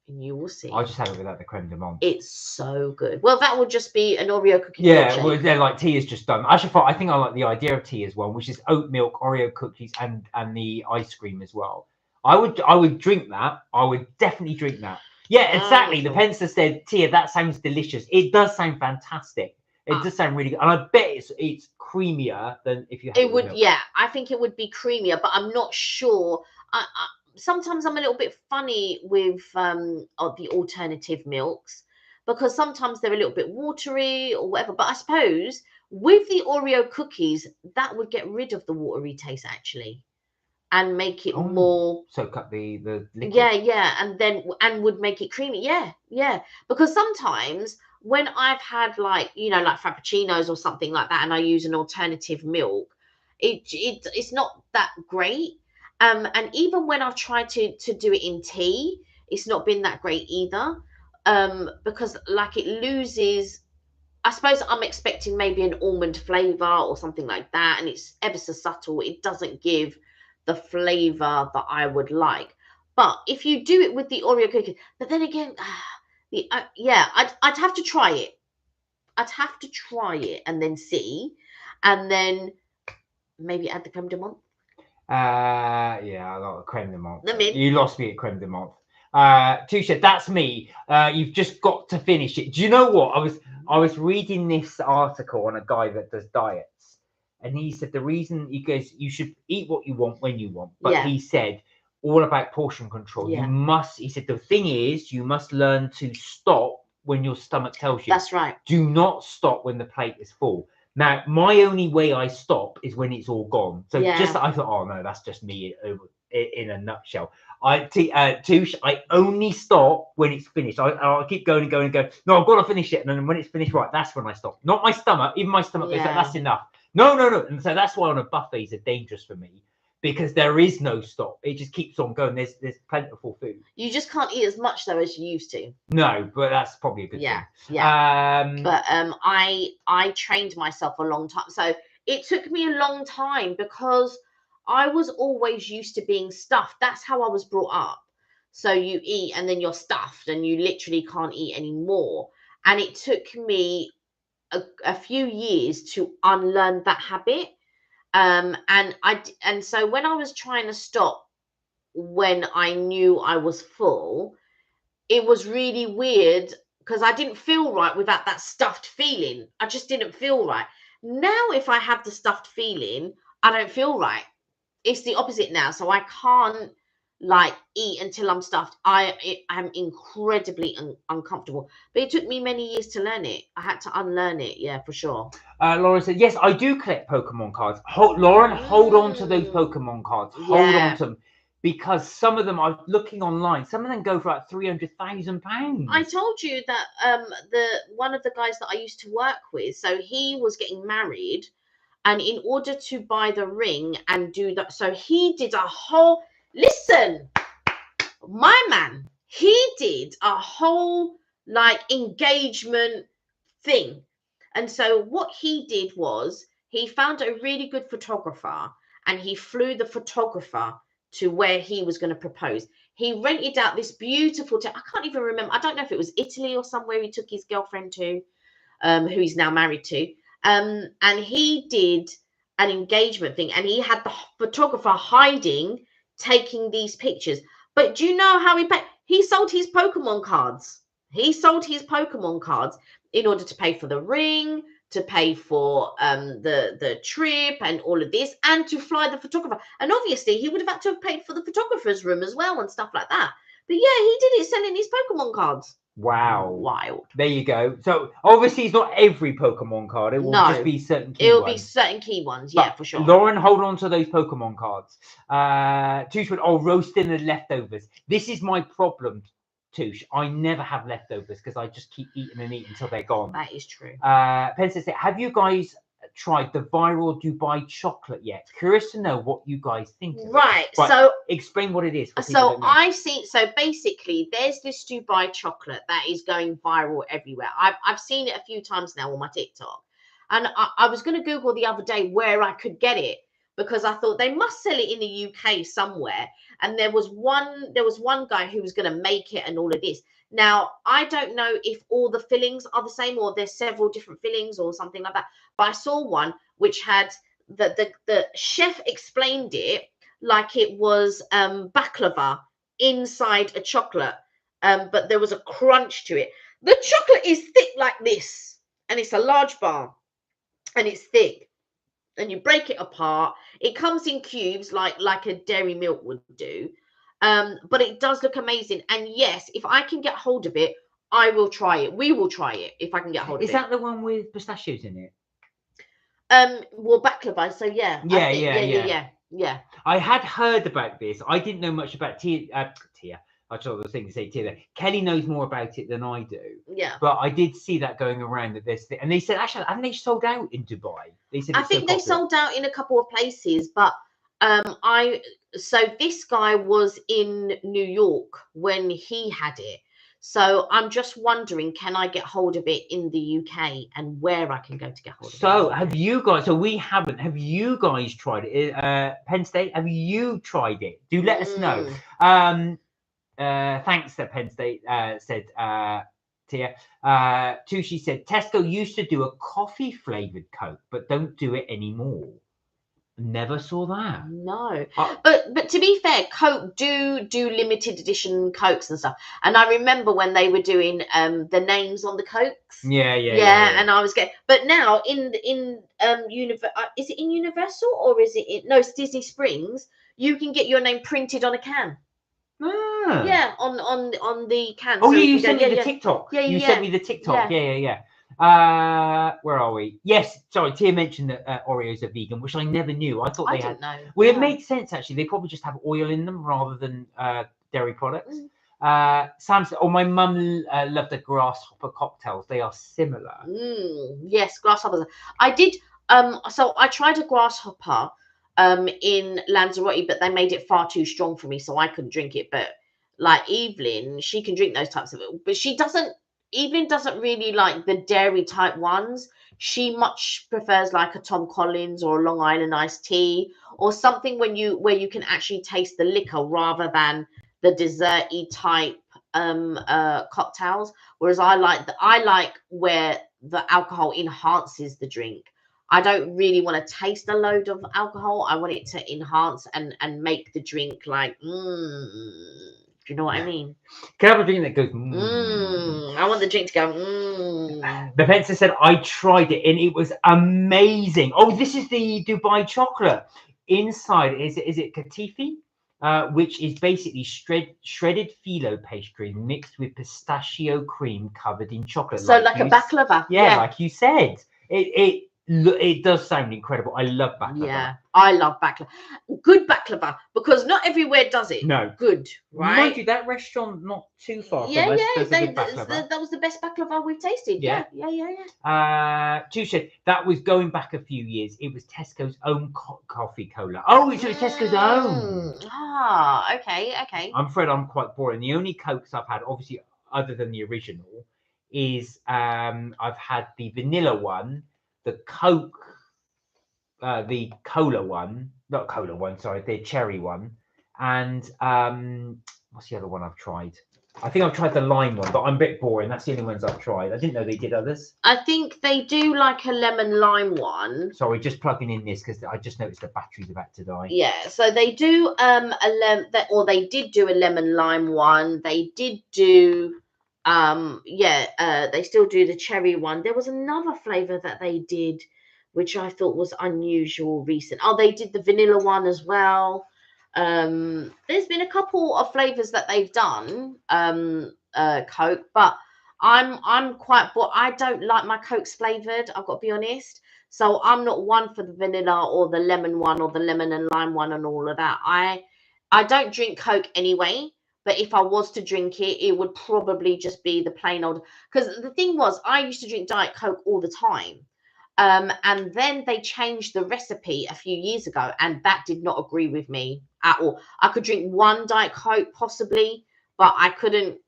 And you will see. I just have it without the creme de menthe. It's so good. Well, that would just be an Oreo cookie. Yeah, well, they're like Tia's just done. I think I like the idea of Tia's one, which is oat milk, Oreo cookies, and the ice cream as well. I would drink that. I would definitely drink that. Yeah, exactly. The Pencer said, Tia, that sounds delicious. It does sound fantastic. It does sound really good, and I bet it's creamier than if you had it with milk. Yeah, I think it would be creamier, but I'm not sure. Sometimes I'm a little bit funny with the alternative milks because sometimes they're a little bit watery or whatever. But I suppose with the Oreo cookies, that would get rid of the watery taste actually, and make it more. Soak up the liquid. Yeah, and would make it creamy. Yeah. Because sometimes when I've had like frappuccinos or something like that, and I use an alternative milk, it's not that great. And even when I've tried to do it in tea, it's not been that great either. Because like it loses. I suppose I'm expecting maybe an almond flavor or something like that, and it's ever so subtle. It doesn't give the flavor that I would like. But if you do it with the Oreo cookies, but then again, I'd have to try it. I'd have to try it and then see, and then maybe add the creme de menthe. Yeah, I like creme de menthe. The mint. You lost me at creme de menthe. Tusha, that's me. You've just got to finish it. Do you know what? I was reading this article on a guy that does diets, and he said the reason he goes, you should eat what you want when you want, but he said all about portion control. Yeah. He said the thing is you must learn to stop when your stomach tells you. That's right. Do not stop when the plate is full. Now, my only way I stop is when it's all gone. So I thought, oh no, that's just me in a nutshell. Touche, I only stop when it's finished. I keep going and going and go. No, I've got to finish it. And then when it's finished, right, that's when I stop. Not my stomach. Even my stomach goes, that's enough. No. And so that's why on a buffet is dangerous for me, because there is no stop. It just keeps on going. There's plentiful food. You just can't eat as much though as you used to. No, but that's probably a good thing. Yeah. But I trained myself a long time. So it took me a long time because I was always used to being stuffed. That's how I was brought up. So you eat and then you're stuffed and you literally can't eat anymore. And it took me a few years to unlearn that habit. And so when I was trying to stop when I knew I was full, it was really weird because I didn't feel right without that stuffed feeling. I just didn't feel right. Now, if I have the stuffed feeling, I don't feel right. It's the opposite now. So I can't like eat until I'm stuffed. I'm incredibly uncomfortable. But it took me many years to learn it. I had to unlearn it. Yeah, for sure. Lauren said, yes, I do collect Pokemon cards. Lauren, hold on to those Pokemon cards. Hold on to them. Because some of them are looking online. Some of them go for like £300,000. I told you that one of the guys that I used to work with, so he was getting married, and in order to buy the ring and do that, so he did a whole, listen, my man, he did a whole like engagement thing. And so what he did was he found a really good photographer, and he flew the photographer to where he was going to propose. He rented out this beautiful I can't even remember. I don't know if it was Italy or somewhere he took his girlfriend to, who he's now married to. And he did an engagement thing, and he had the photographer hiding, taking these pictures. But do you know how he paid? He sold his Pokemon cards. He sold his Pokemon cards in order to pay for the ring, to pay for the trip and all of this, and to fly the photographer. And obviously he would have had to have paid for the photographer's room as well and stuff like that. But yeah, he did it selling his Pokemon cards. Wow. Wild. There you go. So obviously it's not every Pokemon card. It will just be certain key ones. It'll be certain key ones, yeah, for sure. Lauren, hold on to those Pokemon cards. Touche went, roasting the leftovers. This is my problem, Touche. I never have leftovers because I just keep eating and eating until they're gone. That is true. Pen says, have you guys tried the viral Dubai chocolate yet? Curious to know what you guys think of right it. So explain what it is. So basically there's this Dubai chocolate that is going viral everywhere. I've seen it a few times now on my TikTok, and I was going to Google the other day where I could get it, because I thought they must sell it in the UK somewhere, and there was one guy who was going to make it and all of this. Now, I don't know if all the fillings are the same or there's several different fillings or something like that. But I saw one which had the chef explained it like it was baklava inside a chocolate, but there was a crunch to it. The chocolate is thick like this, and it's a large bar, and it's thick. And you break it apart. It comes in cubes like a dairy milk would do. But it does look amazing. And yes, if I can get hold of it, I will try it. We will try it if I can get hold of it. Is that the one with pistachios in it? Well, baklava. So yeah. Yeah. I had heard about this. I didn't know much about Tia. I was thinking to say Tia. Kelly knows more about it than I do. Yeah. But I did see that going around that there's, and they said actually, haven't they sold out in Dubai? They said I think they sold out in a couple of places, but so this guy was in New York when he had it. So I'm just wondering, can I get hold of it in the UK, and where I can go to get hold of it? So have you guys? So we haven't. Have you guys tried it? Penn State, have you tried it? Do let us know. Thanks that Penn State said. Tia. Tushi said Tesco used to do a coffee flavored Coke, but don't do it anymore. Never saw that. No, but to be fair, Coke do limited edition Cokes and stuff. And I remember when they were doing the names on the Cokes. Yeah. And I was getting, but now in is it in Universal or is it in, no, it's Disney Springs. You can get your name printed on a can. Ah. Yeah, on the can. Oh, so you sent me the TikTok. You sent me the TikTok. Yeah. Where are we? Yes, sorry, Tia mentioned that Oreos are vegan, which I never knew. I thought they had. Know. Well, it makes sense actually. They probably just have oil in them rather than dairy products. Sam said, my mum loved the grasshopper cocktails. They are similar. Yes, grasshoppers. I did. So I tried a grasshopper in Lanzarote, but they made it far too strong for me, so I couldn't drink it. But like Evelyn, she can drink those types of it, but she doesn't. Evelyn doesn't really like the dairy type ones. She much prefers like a Tom Collins or a Long Island iced tea, or something where you can actually taste the liquor rather than the desserty type cocktails. Whereas I like where the alcohol enhances the drink. I don't really want to taste a load of alcohol. I want it to enhance and make the drink like, do you know what I mean? Can I have a drink that goes, I want the drink to go, Bertha said, I tried it and it was amazing. Oh, this is the Dubai chocolate. Inside, is it katifi? Which is basically shredded phyllo pastry mixed with pistachio cream covered in chocolate. So like a baklava. Yeah, like you said. It does sound incredible. I love baklava. Yeah, I love baklava. Good baklava, because not everywhere does it. No. Good, right? Mind you, that restaurant not too far from us does a good baklava. That was the best baklava we've tasted. Yeah. Tusha, that was going back a few years. It was Tesco's own coffee cola. Oh, so it's Tesco's own. Okay. I'm afraid I'm quite boring. The only Cokes I've had, obviously, other than the original, is I've had the vanilla one, the Coke, the cola one, not cola one, sorry, the cherry one, and what's the other one I've tried? I think I've tried the lime one, but I'm a bit boring. That's the only ones I've tried. I didn't know they did others. I think they do like a lemon lime one. Sorry, just plugging in this because I just noticed the battery's about to die. Yeah, so they do they did do a lemon lime one. They did do they still do the cherry one. There was another flavor that they did which I thought was unusual recent. Oh, they did the vanilla one as well. There's been a couple of flavors that they've done, Coke, but I'm quite bored. I don't like my Cokes flavored, I've got to be honest. So I'm not one for the vanilla or the lemon one or the lemon and lime one and all of that. I don't drink Coke anyway, but if I was to drink it, it would probably just be the plain old, because the thing was, I used to drink Diet Coke all the time. And then they changed the recipe a few years ago, and that did not agree with me at all. I could drink one Diet Coke possibly, but I couldn't.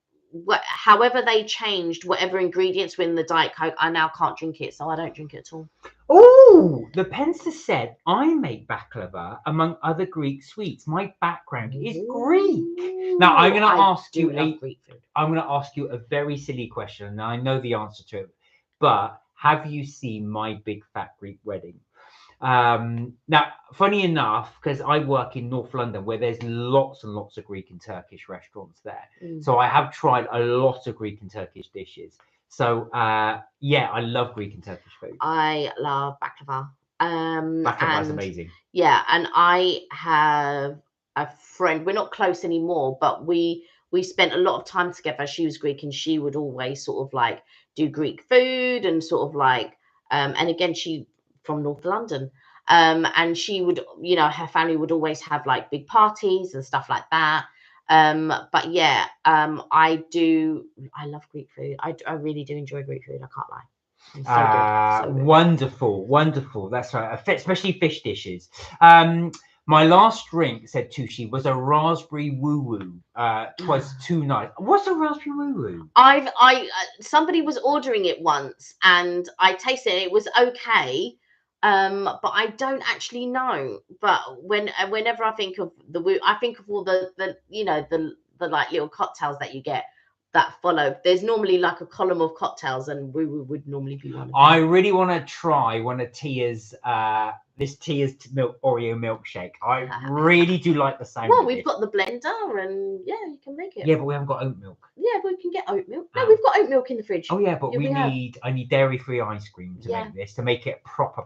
However they changed whatever ingredients were in the Diet Coke, I now can't drink it, so I don't drink it at all. Oh, the Pencer said, I make baklava among other Greek sweets. My background is Greek. Now I'm going to ask you I'm going to ask you a very silly question, and I know the answer to it, but have you seen My Big Fat Greek Wedding? Now, funny enough, because I work in North London where there's lots and lots of Greek and Turkish restaurants there. So I have tried a lot of Greek and Turkish dishes. So, yeah, I love Greek and Turkish food. I love baklava. Baklava is amazing. Yeah, and I have a friend. We're not close anymore, but we spent a lot of time together. She was Greek, and she would always sort of like do Greek food and sort of like, and again, she from North London, and she would, you know, her family would always have like big parties and stuff like that. But yeah, I love Greek food. I really do enjoy Greek food. I can't lie. It's so good. So good. Wonderful. That's right. Especially fish dishes. My last drink, said Tushi, was a raspberry woo woo. Twas too nice. What's a raspberry woo woo? Somebody was ordering it once, and I tasted it. It was okay. But I don't actually know. But whenever I think of the woo, I think of all the you know, the like little cocktails that you get that follow. There's normally like a column of cocktails, and woo would normally be one of them. I really want to try one of Tia's Tia's milk Oreo milkshake. I really do like the sound. Well, we've got the blender, and yeah, you can make it. Yeah, but we haven't got oat milk. Yeah, we can get oat milk. No, we've got oat milk in the fridge. Oh yeah, but I need dairy-free ice cream to make this, to make it proper.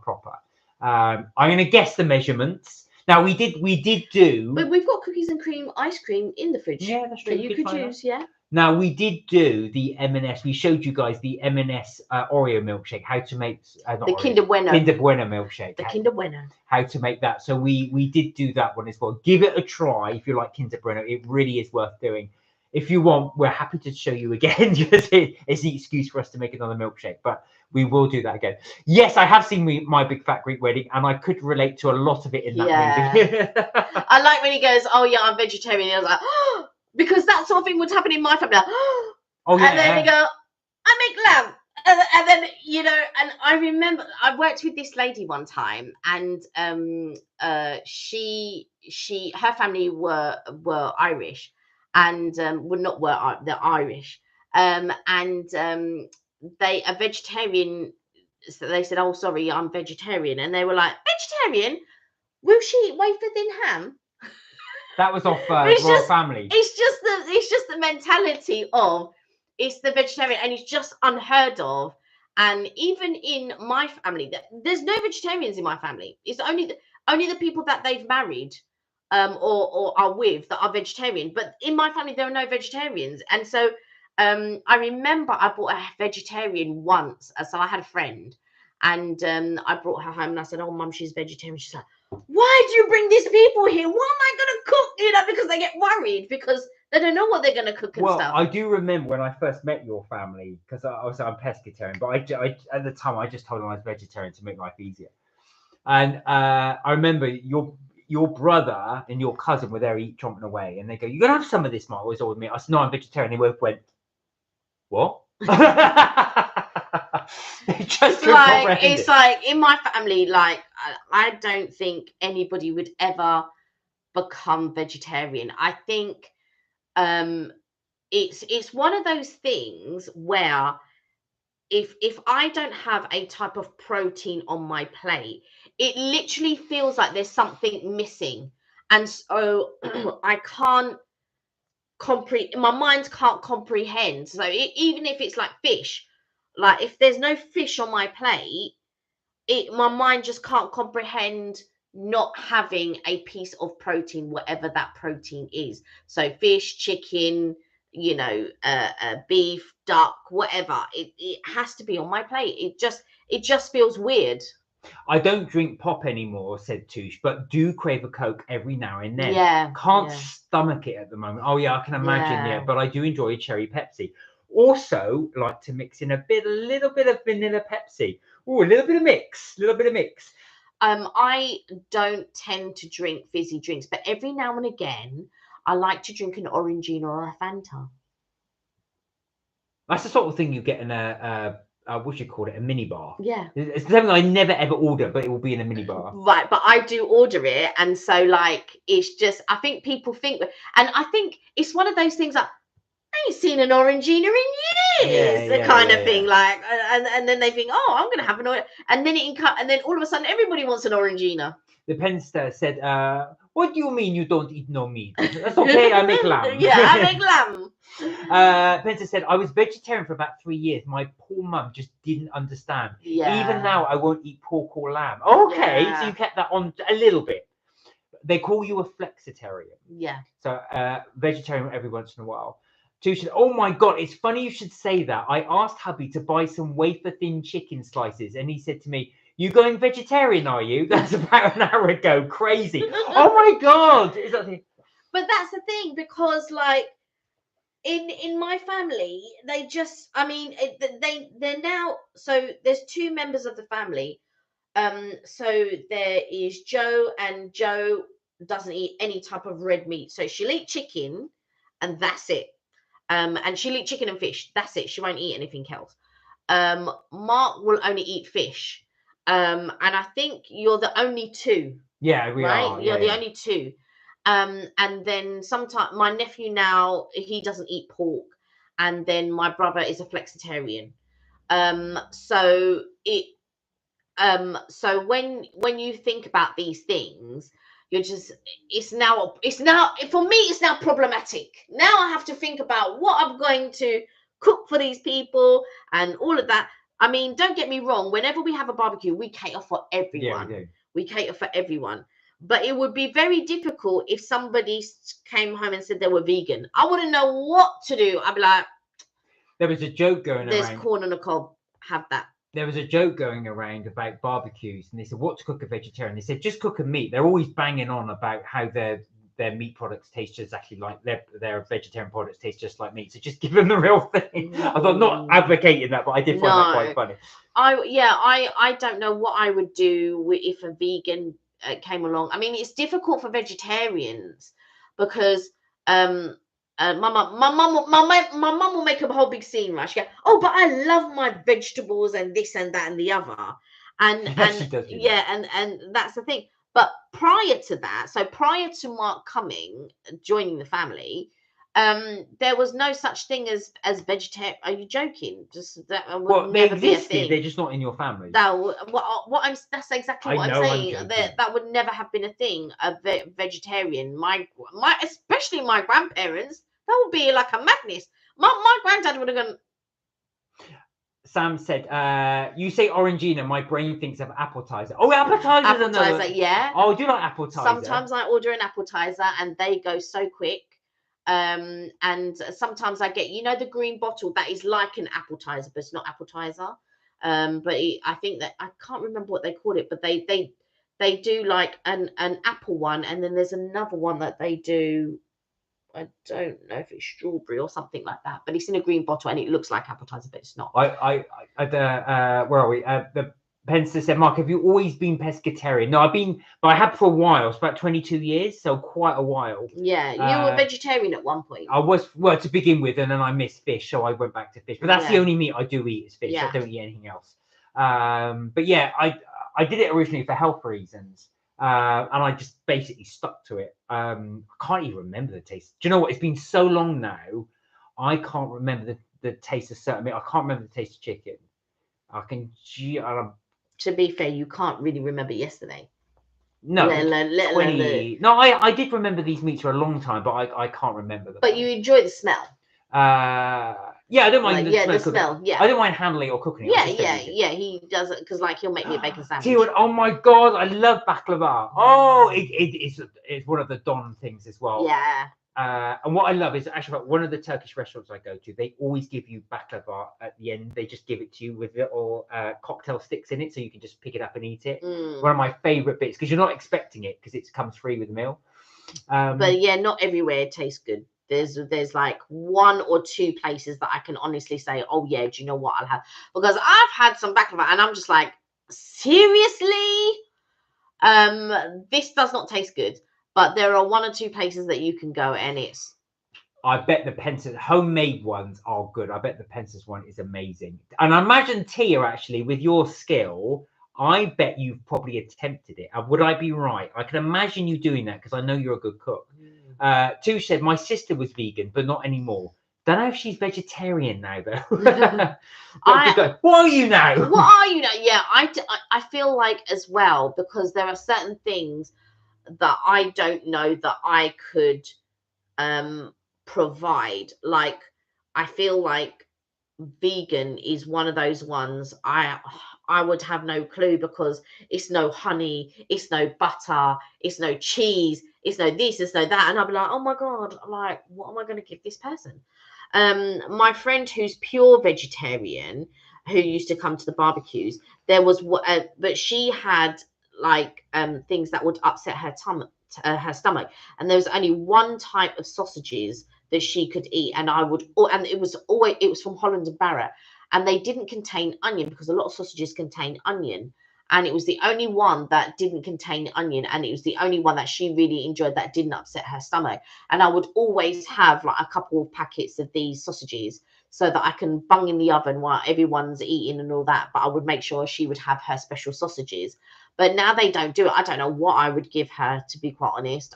I'm going to guess the measurements. Now we did do. But we've got cookies and cream ice cream in the fridge. Yeah, that's true. That you could use. Yeah. Now we did do the M&S. We showed you guys the M&S Oreo milkshake. How to make the Kinder Bueno milkshake. The Kinder Bueno. How to make that? So we did do that one as well. Give it a try if you like Kinder Bueno. It really is worth doing. If you want, we're happy to show you again. Just it's the excuse for us to make another milkshake, but we will do that again. Yes, I have seen My Big Fat Greek Wedding, and I could relate to a lot of it in that movie. I like when he goes, "Oh yeah, I'm vegetarian." I was like, "Oh," because that sort of thing would happen in my family. Like, oh yeah. And then they go, "I make lamb," and then, you know. And I remember I worked with this lady one time, and her family were Irish, and they're Irish, and they are vegetarian so they said, "Oh, sorry, I'm vegetarian," and they were like, "Vegetarian? Will she eat wafer thin ham?" That was off It's Royal just, Family. it's just the mentality of it's the vegetarian, and it's just unheard of. And even in my family, there's no vegetarians in my family. It's only the people that they've married, or are with, that are vegetarian. But in my family, there are no vegetarians, and so I remember I bought a vegetarian once. So I had a friend, and I brought her home, and I said, "Oh, mum, she's vegetarian." She's like, "Why do you bring these people here? What am I going to cook?" You know, because they get worried because they don't know what they're going to cook and Well, stuff. I do remember when I first met your family, because I'm pescatarian, but I at the time I just told them I was vegetarian to make life easier. And I remember your brother and your cousin were there chomping away, and they go, "You're gonna have some of this, Mark." Always with me. I said, "No, I'm vegetarian." They both went, "What?" They just couldn't comprehend It's it. like in my family, like I don't think anybody would ever become vegetarian. I think it's one of those things where if I don't have a type of protein on my plate, it literally feels like there's something missing, and so I can't my mind can't comprehend. So even if it's like fish, like if there's no fish on my plate, my mind just can't comprehend not having a piece of protein, whatever that protein is. So fish, chicken, beef, duck, whatever. It has to be on my plate. It just feels weird. I don't drink pop anymore, said Touche, but do crave a Coke every now and then. Yeah. Can't Yeah. stomach it at the moment. Oh yeah, I can imagine. Yeah, Yeah. but I do enjoy a cherry Pepsi. Also, like to mix in a little bit of vanilla Pepsi. Oh, a little bit of mix. I don't tend to drink fizzy drinks, but every now and again, I like to drink an Orangina or a Fanta. That's the sort of thing you get in what do you call it? A mini bar. Yeah. It's something I never ever order, but it will be in a mini bar. Right, but I do order it, and so like it's just I think people think, and I think it's one of those things like I ain't seen an Orangina in years, the kind of thing. Like, and then they think, oh, I'm gonna have an orange, and then and then all of a sudden everybody wants an Orangina. The Penster said, "What do you mean you don't eat no meat? That's okay. I make lamb." Yeah, I make lamb. Pencer said, "I was vegetarian for about 3 years. My poor mum just didn't understand. Yeah. Even now, I won't eat pork or lamb." Okay, Yeah. so you kept that on a little bit. They call you a flexitarian. Yeah. So vegetarian every once in a while. Two said, "Oh my God, it's funny you should say that. I asked hubby to buy some wafer thin chicken slices, and he said to me, 'You going vegetarian, are you?' That's about an hour ago. Crazy. Oh my God." But that's the thing, because like in my family, they just, I mean, they're now, so there's two members of the family. So there is Joe, and Joe doesn't eat any type of red meat. So she'll eat chicken, and that's it. And she'll eat chicken and fish. That's it. She won't eat anything else. Mark will only eat fish. And I think you're the only two. Yeah, we right? are. You're the Yeah. only two. And then sometimes my nephew now, he doesn't eat pork, and then my brother is a flexitarian. So so when you think about these things, you're just it's now for me it's now problematic. Now I have to think about what I'm going to cook for these people and all of that. I mean, don't get me wrong, whenever we have a barbecue, we cater for everyone. Yeah, we do. We cater for everyone. But it would be very difficult if somebody came home and said they were vegan. I wouldn't know what to do. I'd be like, there was a joke going there's around. corn on the cob. Have that. There was a joke going around about barbecues, and they said, "What to cook a vegetarian?" They said, "Just cook a meat." They're always banging on about how their meat products taste exactly like their vegetarian products taste just like meat. So just give them the real thing. I thought, not advocating that, but I did find that quite funny. I don't know what I would do if a vegan came along. I mean, it's difficult for vegetarians because my mum will make a whole big scene, right? She go, "Oh, but I love my vegetables and this and that and the other," and She does do yeah, and that's the thing. But prior to that, so prior to Mark joining the family, There was no such thing as vegetarian. Are you joking? Just that would Well, they never be a existed. thing. They're just not in your family. That's exactly what I'm know, I'm saying. joking. That would never have been a thing. A vegetarian. My especially my grandparents. That would be like a madness. My granddad would have gone. Sam said, you say orangina, my brain thinks of appetizer. Oh, appetizer. Appetizer, yeah. Oh, do you like appetizer? Sometimes I order an appetizer and they go so quick. And sometimes I get, you know, the green bottle that is like an appetizer, but it's not appetizer. But I think that I can't remember what they call it, but they do like an apple one, and then there's another one that they do. I don't know if it's strawberry or something like that, but it's in a green bottle and it looks like appetizer, but it's not. Where are we? The Penster said, Mark, have you always been pescatarian? No, but I have for a while. It's about 22 years, so quite a while. Yeah, you were vegetarian at one point. I was, well, to begin with, and then I missed fish, so I went back to fish. But that's the only meat I do eat is fish. I don't eat anything else. But yeah, I did it originally for health reasons. And I just basically stuck to it. I can't even remember the taste. Do you know what? It's been so long now, I can't remember the taste of certain meat. I can't remember the taste of chicken. I can. To be fair, you can't really remember yesterday. No, 20. No, I did remember these meats for a long time, but I can't remember them. But you enjoy the smell. Yeah, I don't mind the smell. Yeah, I don't mind handling it or cooking it. Yeah. He does it because he'll make me a bacon sandwich. Dude, oh my god, I love baklava. Oh, it's one of the Don things as well. Yeah. And what I love is actually one of the Turkish restaurants I go to, they always give you baklava at the end. They just give it to you with little cocktail sticks in it, so you can just pick it up and eat it. One of my favorite bits, because you're not expecting it, because it comes free with the meal. But yeah, not everywhere it tastes good. There's like 1 or 2 places that I can honestly say, oh yeah, do you know what I'll have? Because I've had some baklava and I'm just like, seriously? This does not taste good. But there are 1 or 2 places that you can go and it's... I bet the Pence's homemade ones are good. I bet the Pence's one is amazing. And I imagine Tia, actually, with your skill, I bet you've probably attempted it. Would I be right? I can imagine you doing that because I know you're a good cook. Tush said, my sister was vegan, but not anymore. Don't know if she's vegetarian now, though. What are you now? What are you now? Yeah, I feel like as well, because there are certain things that I don't know that I could provide. Like, I feel like vegan is one of those ones I would have no clue, because it's no honey, it's no butter, it's no cheese, it's no this, it's no that, and I'll be like, oh my god, like, what am I going to give this person? My friend who's pure vegetarian, who used to come to the barbecues, there was but she had like things that would upset her stomach, and there was only one type of sausages that she could eat, and and it was from Holland and Barrett, and they didn't contain onion, because a lot of sausages contain onion, and it was the only one that didn't contain onion, and it was the only one that she really enjoyed that didn't upset her stomach. And I would always have like a couple of packets of these sausages so that I can bung in the oven while everyone's eating and all that, but I would make sure she would have her special sausages. But now they don't do it. I don't know what I would give her, to be quite honest.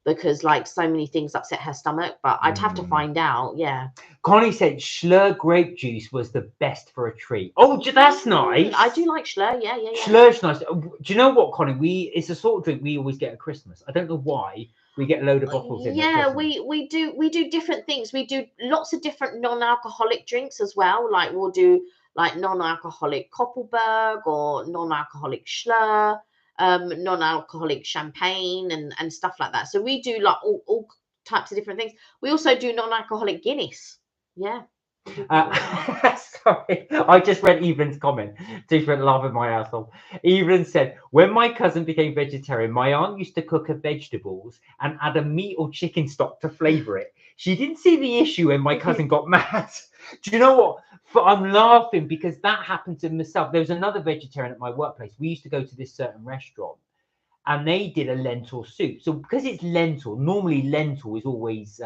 Because like so many things upset her stomach, but I'd have to find out. Yeah. Connie said Schlur grape juice was the best for a treat. Oh, that's nice. I do like Schlur. Yeah. Schlur's nice. Do you know what, Connie? It's a sort of drink we always get at Christmas. I don't know why we get a load of bottles in. Yeah, we do different things. We do lots of different non-alcoholic drinks as well. Like we'll do like non-alcoholic Koppelberg or non-alcoholic Schlur. Non-alcoholic champagne and stuff like that. So we do like all types of different things. We also do non-alcoholic Guinness. Yeah. Sorry, I just read Evelyn's comment. Just went laughing my ass off. Evelyn said, when my cousin became vegetarian, my aunt used to cook her vegetables and add a meat or chicken stock to flavour it. She didn't see the issue when my cousin got mad. Do you know what? But I'm laughing because that happened to myself. There was another vegetarian at my workplace. We used to go to this certain restaurant and they did a lentil soup. So because it's lentil, normally lentil is always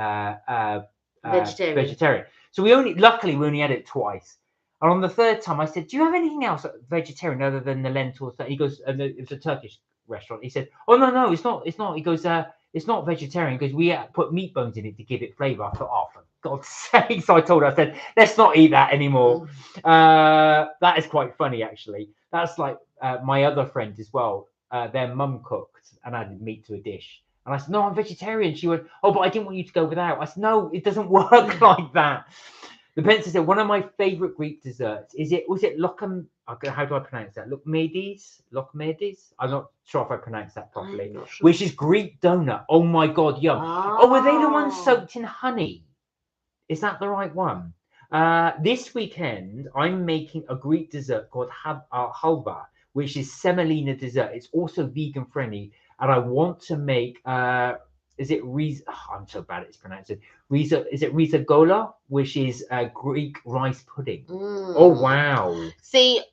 vegetarian. So luckily we only had it twice. And on the third time I said, do you have anything else vegetarian other than the lentils? He goes, and it was a Turkish restaurant. He said, oh, no, it's not. He goes, it's not vegetarian because we put meat bones in it to give it flavour. I thought, oh, for God's sake. So I told her, I said, let's not eat that anymore. That is quite funny, actually. That's like my other friend as well. Their mum cooked and added meat to a dish. And I said, no, I'm vegetarian. She went, oh, but I didn't want you to go without. I said, no, it doesn't work like that. The pencil said, one of my favourite Greek desserts, was it Locum, how do I pronounce that? Lokmedes? I'm not sure if I pronounced that properly. Sure. Which is Greek donut. Oh my God, yum. Oh, were they the ones soaked in honey? Is that the right one? This weekend, I'm making a Greek dessert called halva, which is semolina dessert. It's also vegan friendly. And I want to make, is it riz? Oh, I'm so bad at pronouncing it. Is it rizogola, which is Greek rice pudding? Oh wow! See,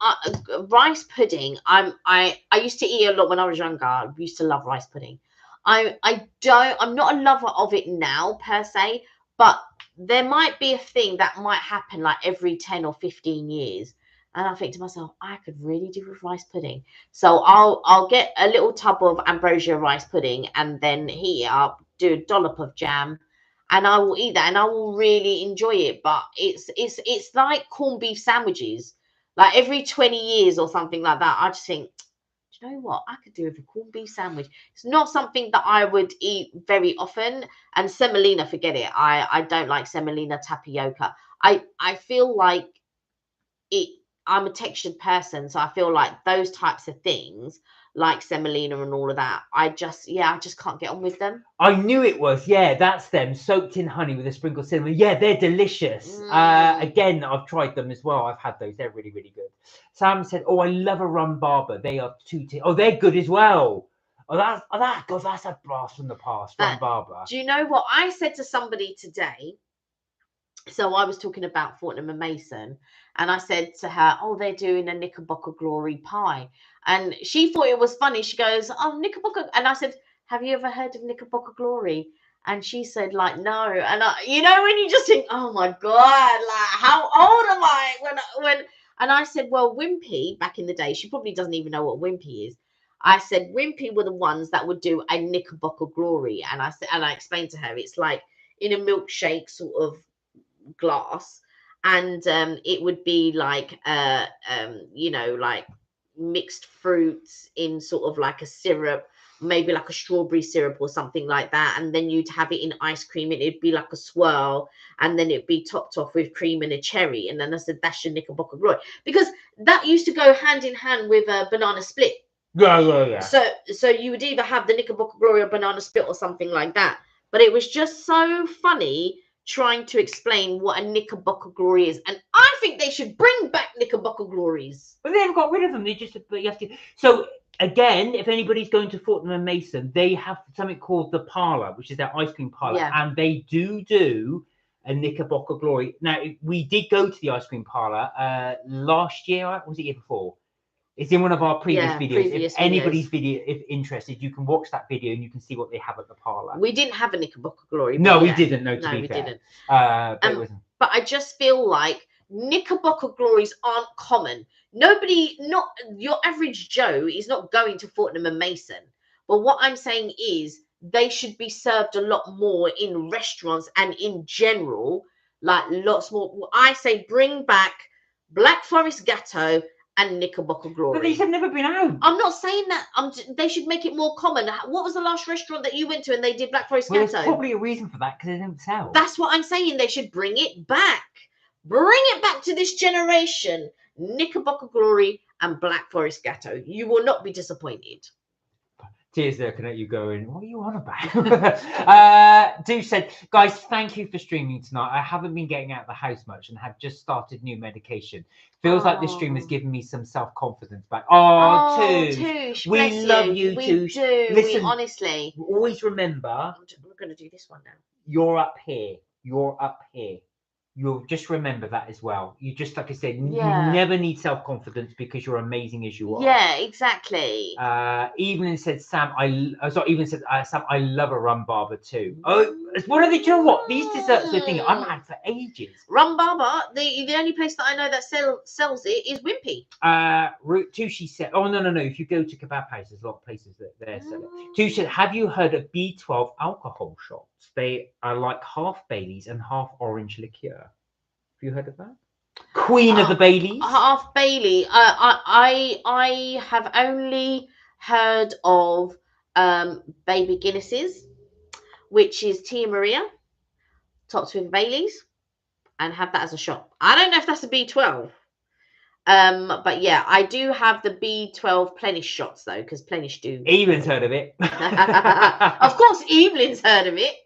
rice pudding. I used to eat a lot when I was younger. I used to love rice pudding. I'm not a lover of it now per se, but there might be a thing that might happen like every 10 or 15 years. And I think to myself, I could really do with rice pudding. So I'll get a little tub of ambrosia rice pudding and then heat it up, do a dollop of jam, and I will eat that and I will really enjoy it. But it's like corned beef sandwiches. Like every 20 years or something like that, I just think, do you know what? I could do with a corned beef sandwich. It's not something that I would eat very often. And semolina, forget it. I don't like semolina tapioca. I feel like it. I'm a textured person, so I feel like those types of things, like semolina and all of that, I just can't get on with them. I knew it was, yeah, that's them, soaked in honey with a sprinkle of cinnamon. Yeah, they're delicious. Again, I've tried them as well. I've had those. They're really, really good. Sam said, oh, I love a rum barber. They are oh, they're good as well. God, that's a blast from the past, rum barber. Do you know what I said to somebody today? So I was talking about Fortnum and Mason, and I said to her, oh, they're doing a Knickerbocker Glory pie. And she thought it was funny. She goes, oh, Knickerbocker. And I said, have you ever heard of Knickerbocker Glory? And she said, like, no. And you know, when you just think, oh my God, like, how old am I? And I said, well, Wimpy, back in the day, she probably doesn't even know what Wimpy is. I said, Wimpy were the ones that would do a Knickerbocker Glory. And I explained to her, it's like in a milkshake sort of glass, and it would be like you know, like mixed fruits in sort of like a syrup, maybe like a strawberry syrup or something like that, and then you'd have it in ice cream, and it'd be like a swirl, and then it'd be topped off with cream and a cherry. And then I said, that's your Knickerbocker Glory, because that used to go hand in hand with a banana split. Yeah. So you would either have the Knickerbocker Glory or banana split or something like that. But it was just so funny trying to explain what a Knickerbocker Glory is. And I think they should bring back Knickerbocker Glories. But they've got rid of them. They just, but you have to. So again, if anybody's going to Fortnum and Mason, they have something called the parlour, which is their ice cream parlour. Yeah. And they do a Knickerbocker Glory. Now, we did go to the ice cream parlour last year, or was it year before? It's in one of our previous videos. If anybody's interested, you can watch that video and you can see what they have at the parlour. We didn't have a Knickerbocker Glory. No, we didn't. No, we didn't. But I just feel like Knickerbocker Glories aren't common. Not your average Joe is not going to Fortnum and Mason. But what I'm saying is they should be served a lot more in restaurants and in general, like lots more. I say bring back Black Forest Gatto and Knickerbocker Glory. But these have never been out. I'm not saying that. They should make it more common. What was the last restaurant that you went to and they did Black Forest Gatto? There's probably a reason for that, because they don't sell. That's what I'm saying. They should bring it back. Bring it back to this generation. Knickerbocker Glory and Black Forest Gatto. You will not be disappointed. Tears looking at you going, what are you on about? Do said, guys, thank you for streaming tonight. I haven't been getting out of the house much and have just started new medication. Feels like this stream has given me some self-confidence back. Toosh, we love you, Toosh. Listen, honestly. Always remember. I'm going to do this one now. You're up here. You're up here. You'll just remember that as well. You just, like I said, you never need self-confidence because you're amazing as you are. Yeah, exactly. Evelyn said, Sam, I love a rum barber too. Oh, It's one of the, do you know what? These desserts are thing I've had for ages. Rum Baba, the only place that I know that sells it is Wimpy. Route 2, she said, oh, no. If you go to kebab houses, there's a lot of places that they're selling. 2 said, have you heard of B12 alcohol shots? They are like half Baileys and half orange liqueur. Have you heard of that? Queen of the Baileys? Half Bailey. I have only heard of Baby Guinnesses, which is Tia Maria, topped with Baileys, and have that as a shot. I don't know if that's a B12. But yeah, I do have the B12 Plenish shots though, because Plenish do. Evelyn's heard of it. Of course, Evelyn's heard of it.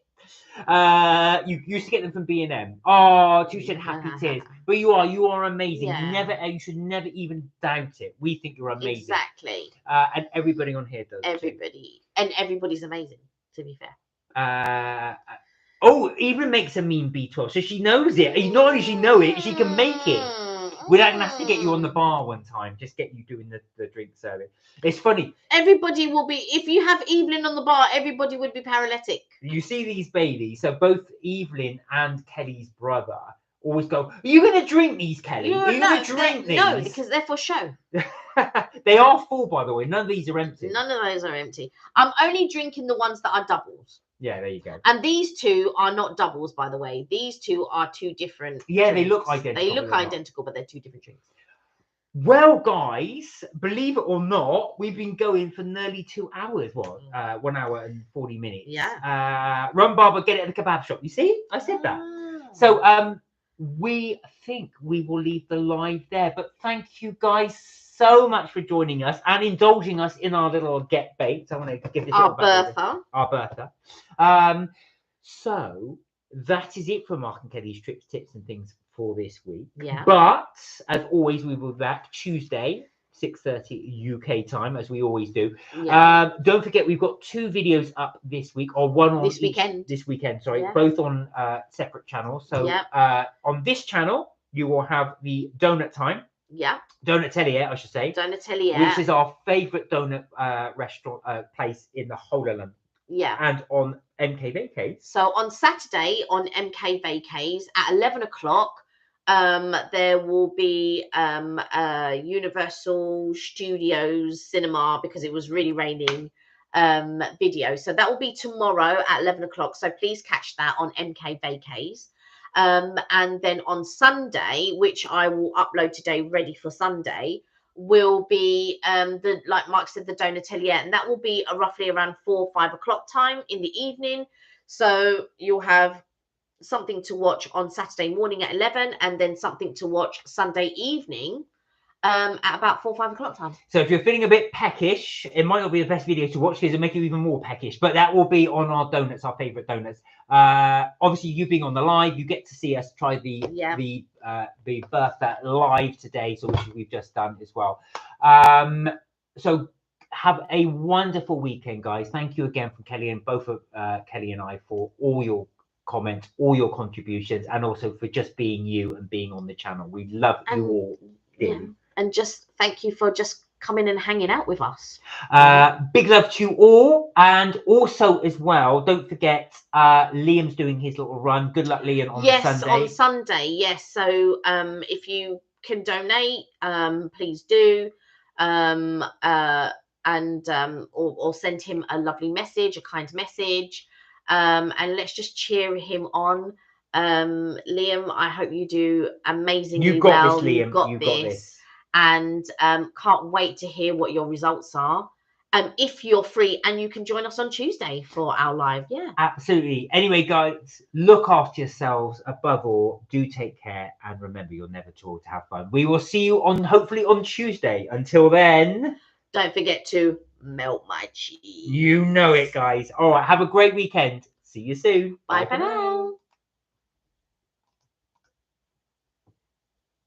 You used to get them from B&M. Oh, you said happy tears. But you are amazing. Yeah. You should never even doubt it. We think you're amazing. Exactly. And everybody on here does. Everybody's amazing, to be fair. Evelyn makes a mean B12, so she knows it. Not only she know it, she can make it. We're not gonna have to get you on the bar one time, just get you doing the drink service. It's funny. Everybody will be, if you have Evelyn on the bar, everybody would be paralytic. You see these Baileys, so both Evelyn and Kelly's brother always go, are you going to drink these, Kelly? Are you going to drink these? No, because they're for show. They are full, by the way. None of these are empty. None of those are empty. I'm only drinking the ones that are doubles. Yeah, there you go. And these two are not doubles, by the way. These two are two different drinks. They look identical. They look identical, but they're two different drinks. Well, guys, believe it or not, we've been going for nearly 2 hours. 1 hour and 40 minutes. Yeah. Rum Baba, get it at the kebab shop. You see? I said that. So we think we will leave the live there. But thank you guys so much for joining us and indulging us in our little get baked. I want to give this our Bertha. So that is it for Mark and Kelly's trips, tips, and things for this week. Yeah. But as always, we will be back Tuesday, 6:30 UK time, as we always do. Yeah. Don't forget, we've got 2 videos up this week, or one on this weekend. Sorry, both on separate channels. So on this channel, you will have the donut time. Yeah. Donatelier, I should say. Donatelier. Which is our favourite donut restaurant place in the whole of London. Yeah. And on MK Vacays. So on Saturday on MK Vacays at 11 o'clock, there will be Universal Studios Cinema, because it was really raining, video. So that will be tomorrow at 11 o'clock. So please catch that on MK Vacays. And then on Sunday, which I will upload today, ready for Sunday, will be like Mark said, the Donatelier, and that will be roughly around 4 or 5 o'clock time in the evening. So you'll have something to watch on Saturday morning at 11, and then something to watch Sunday evening at about 4 or 5 o'clock time. So if you're feeling a bit peckish, it might not be the best video to watch, because it'll make you even more peckish, but that will be on our donuts, our favorite donuts. Obviously, you being on the live, you get to see us try the Bertha live today, so which we've just done as well. So have a wonderful weekend, guys. Thank you again from Kelly and both of Kelly and I for all your comments, all your contributions, and also for just being you and being on the channel. We love you all. Yeah. And just thank you for just coming and hanging out with us. Big love to you all. And also as well, don't forget, Liam's doing his little run. Good luck, Liam, on Sunday. On Sunday, yes. So if you can donate, please do. Or send him a lovely message, a kind message. And let's just cheer him on. Liam, I hope you do amazingly well. You've got this, Liam. You've got this. And can't wait to hear what your results are. If you're free, and you can join us on Tuesday for our live. Yeah, absolutely. Anyway, guys, look after yourselves. Above all, do take care, and remember, you're never too old to have fun. We will see you hopefully on Tuesday. Until then, don't forget to melt my cheese. You know it, guys. All right, have a great weekend. See you soon. Bye for now.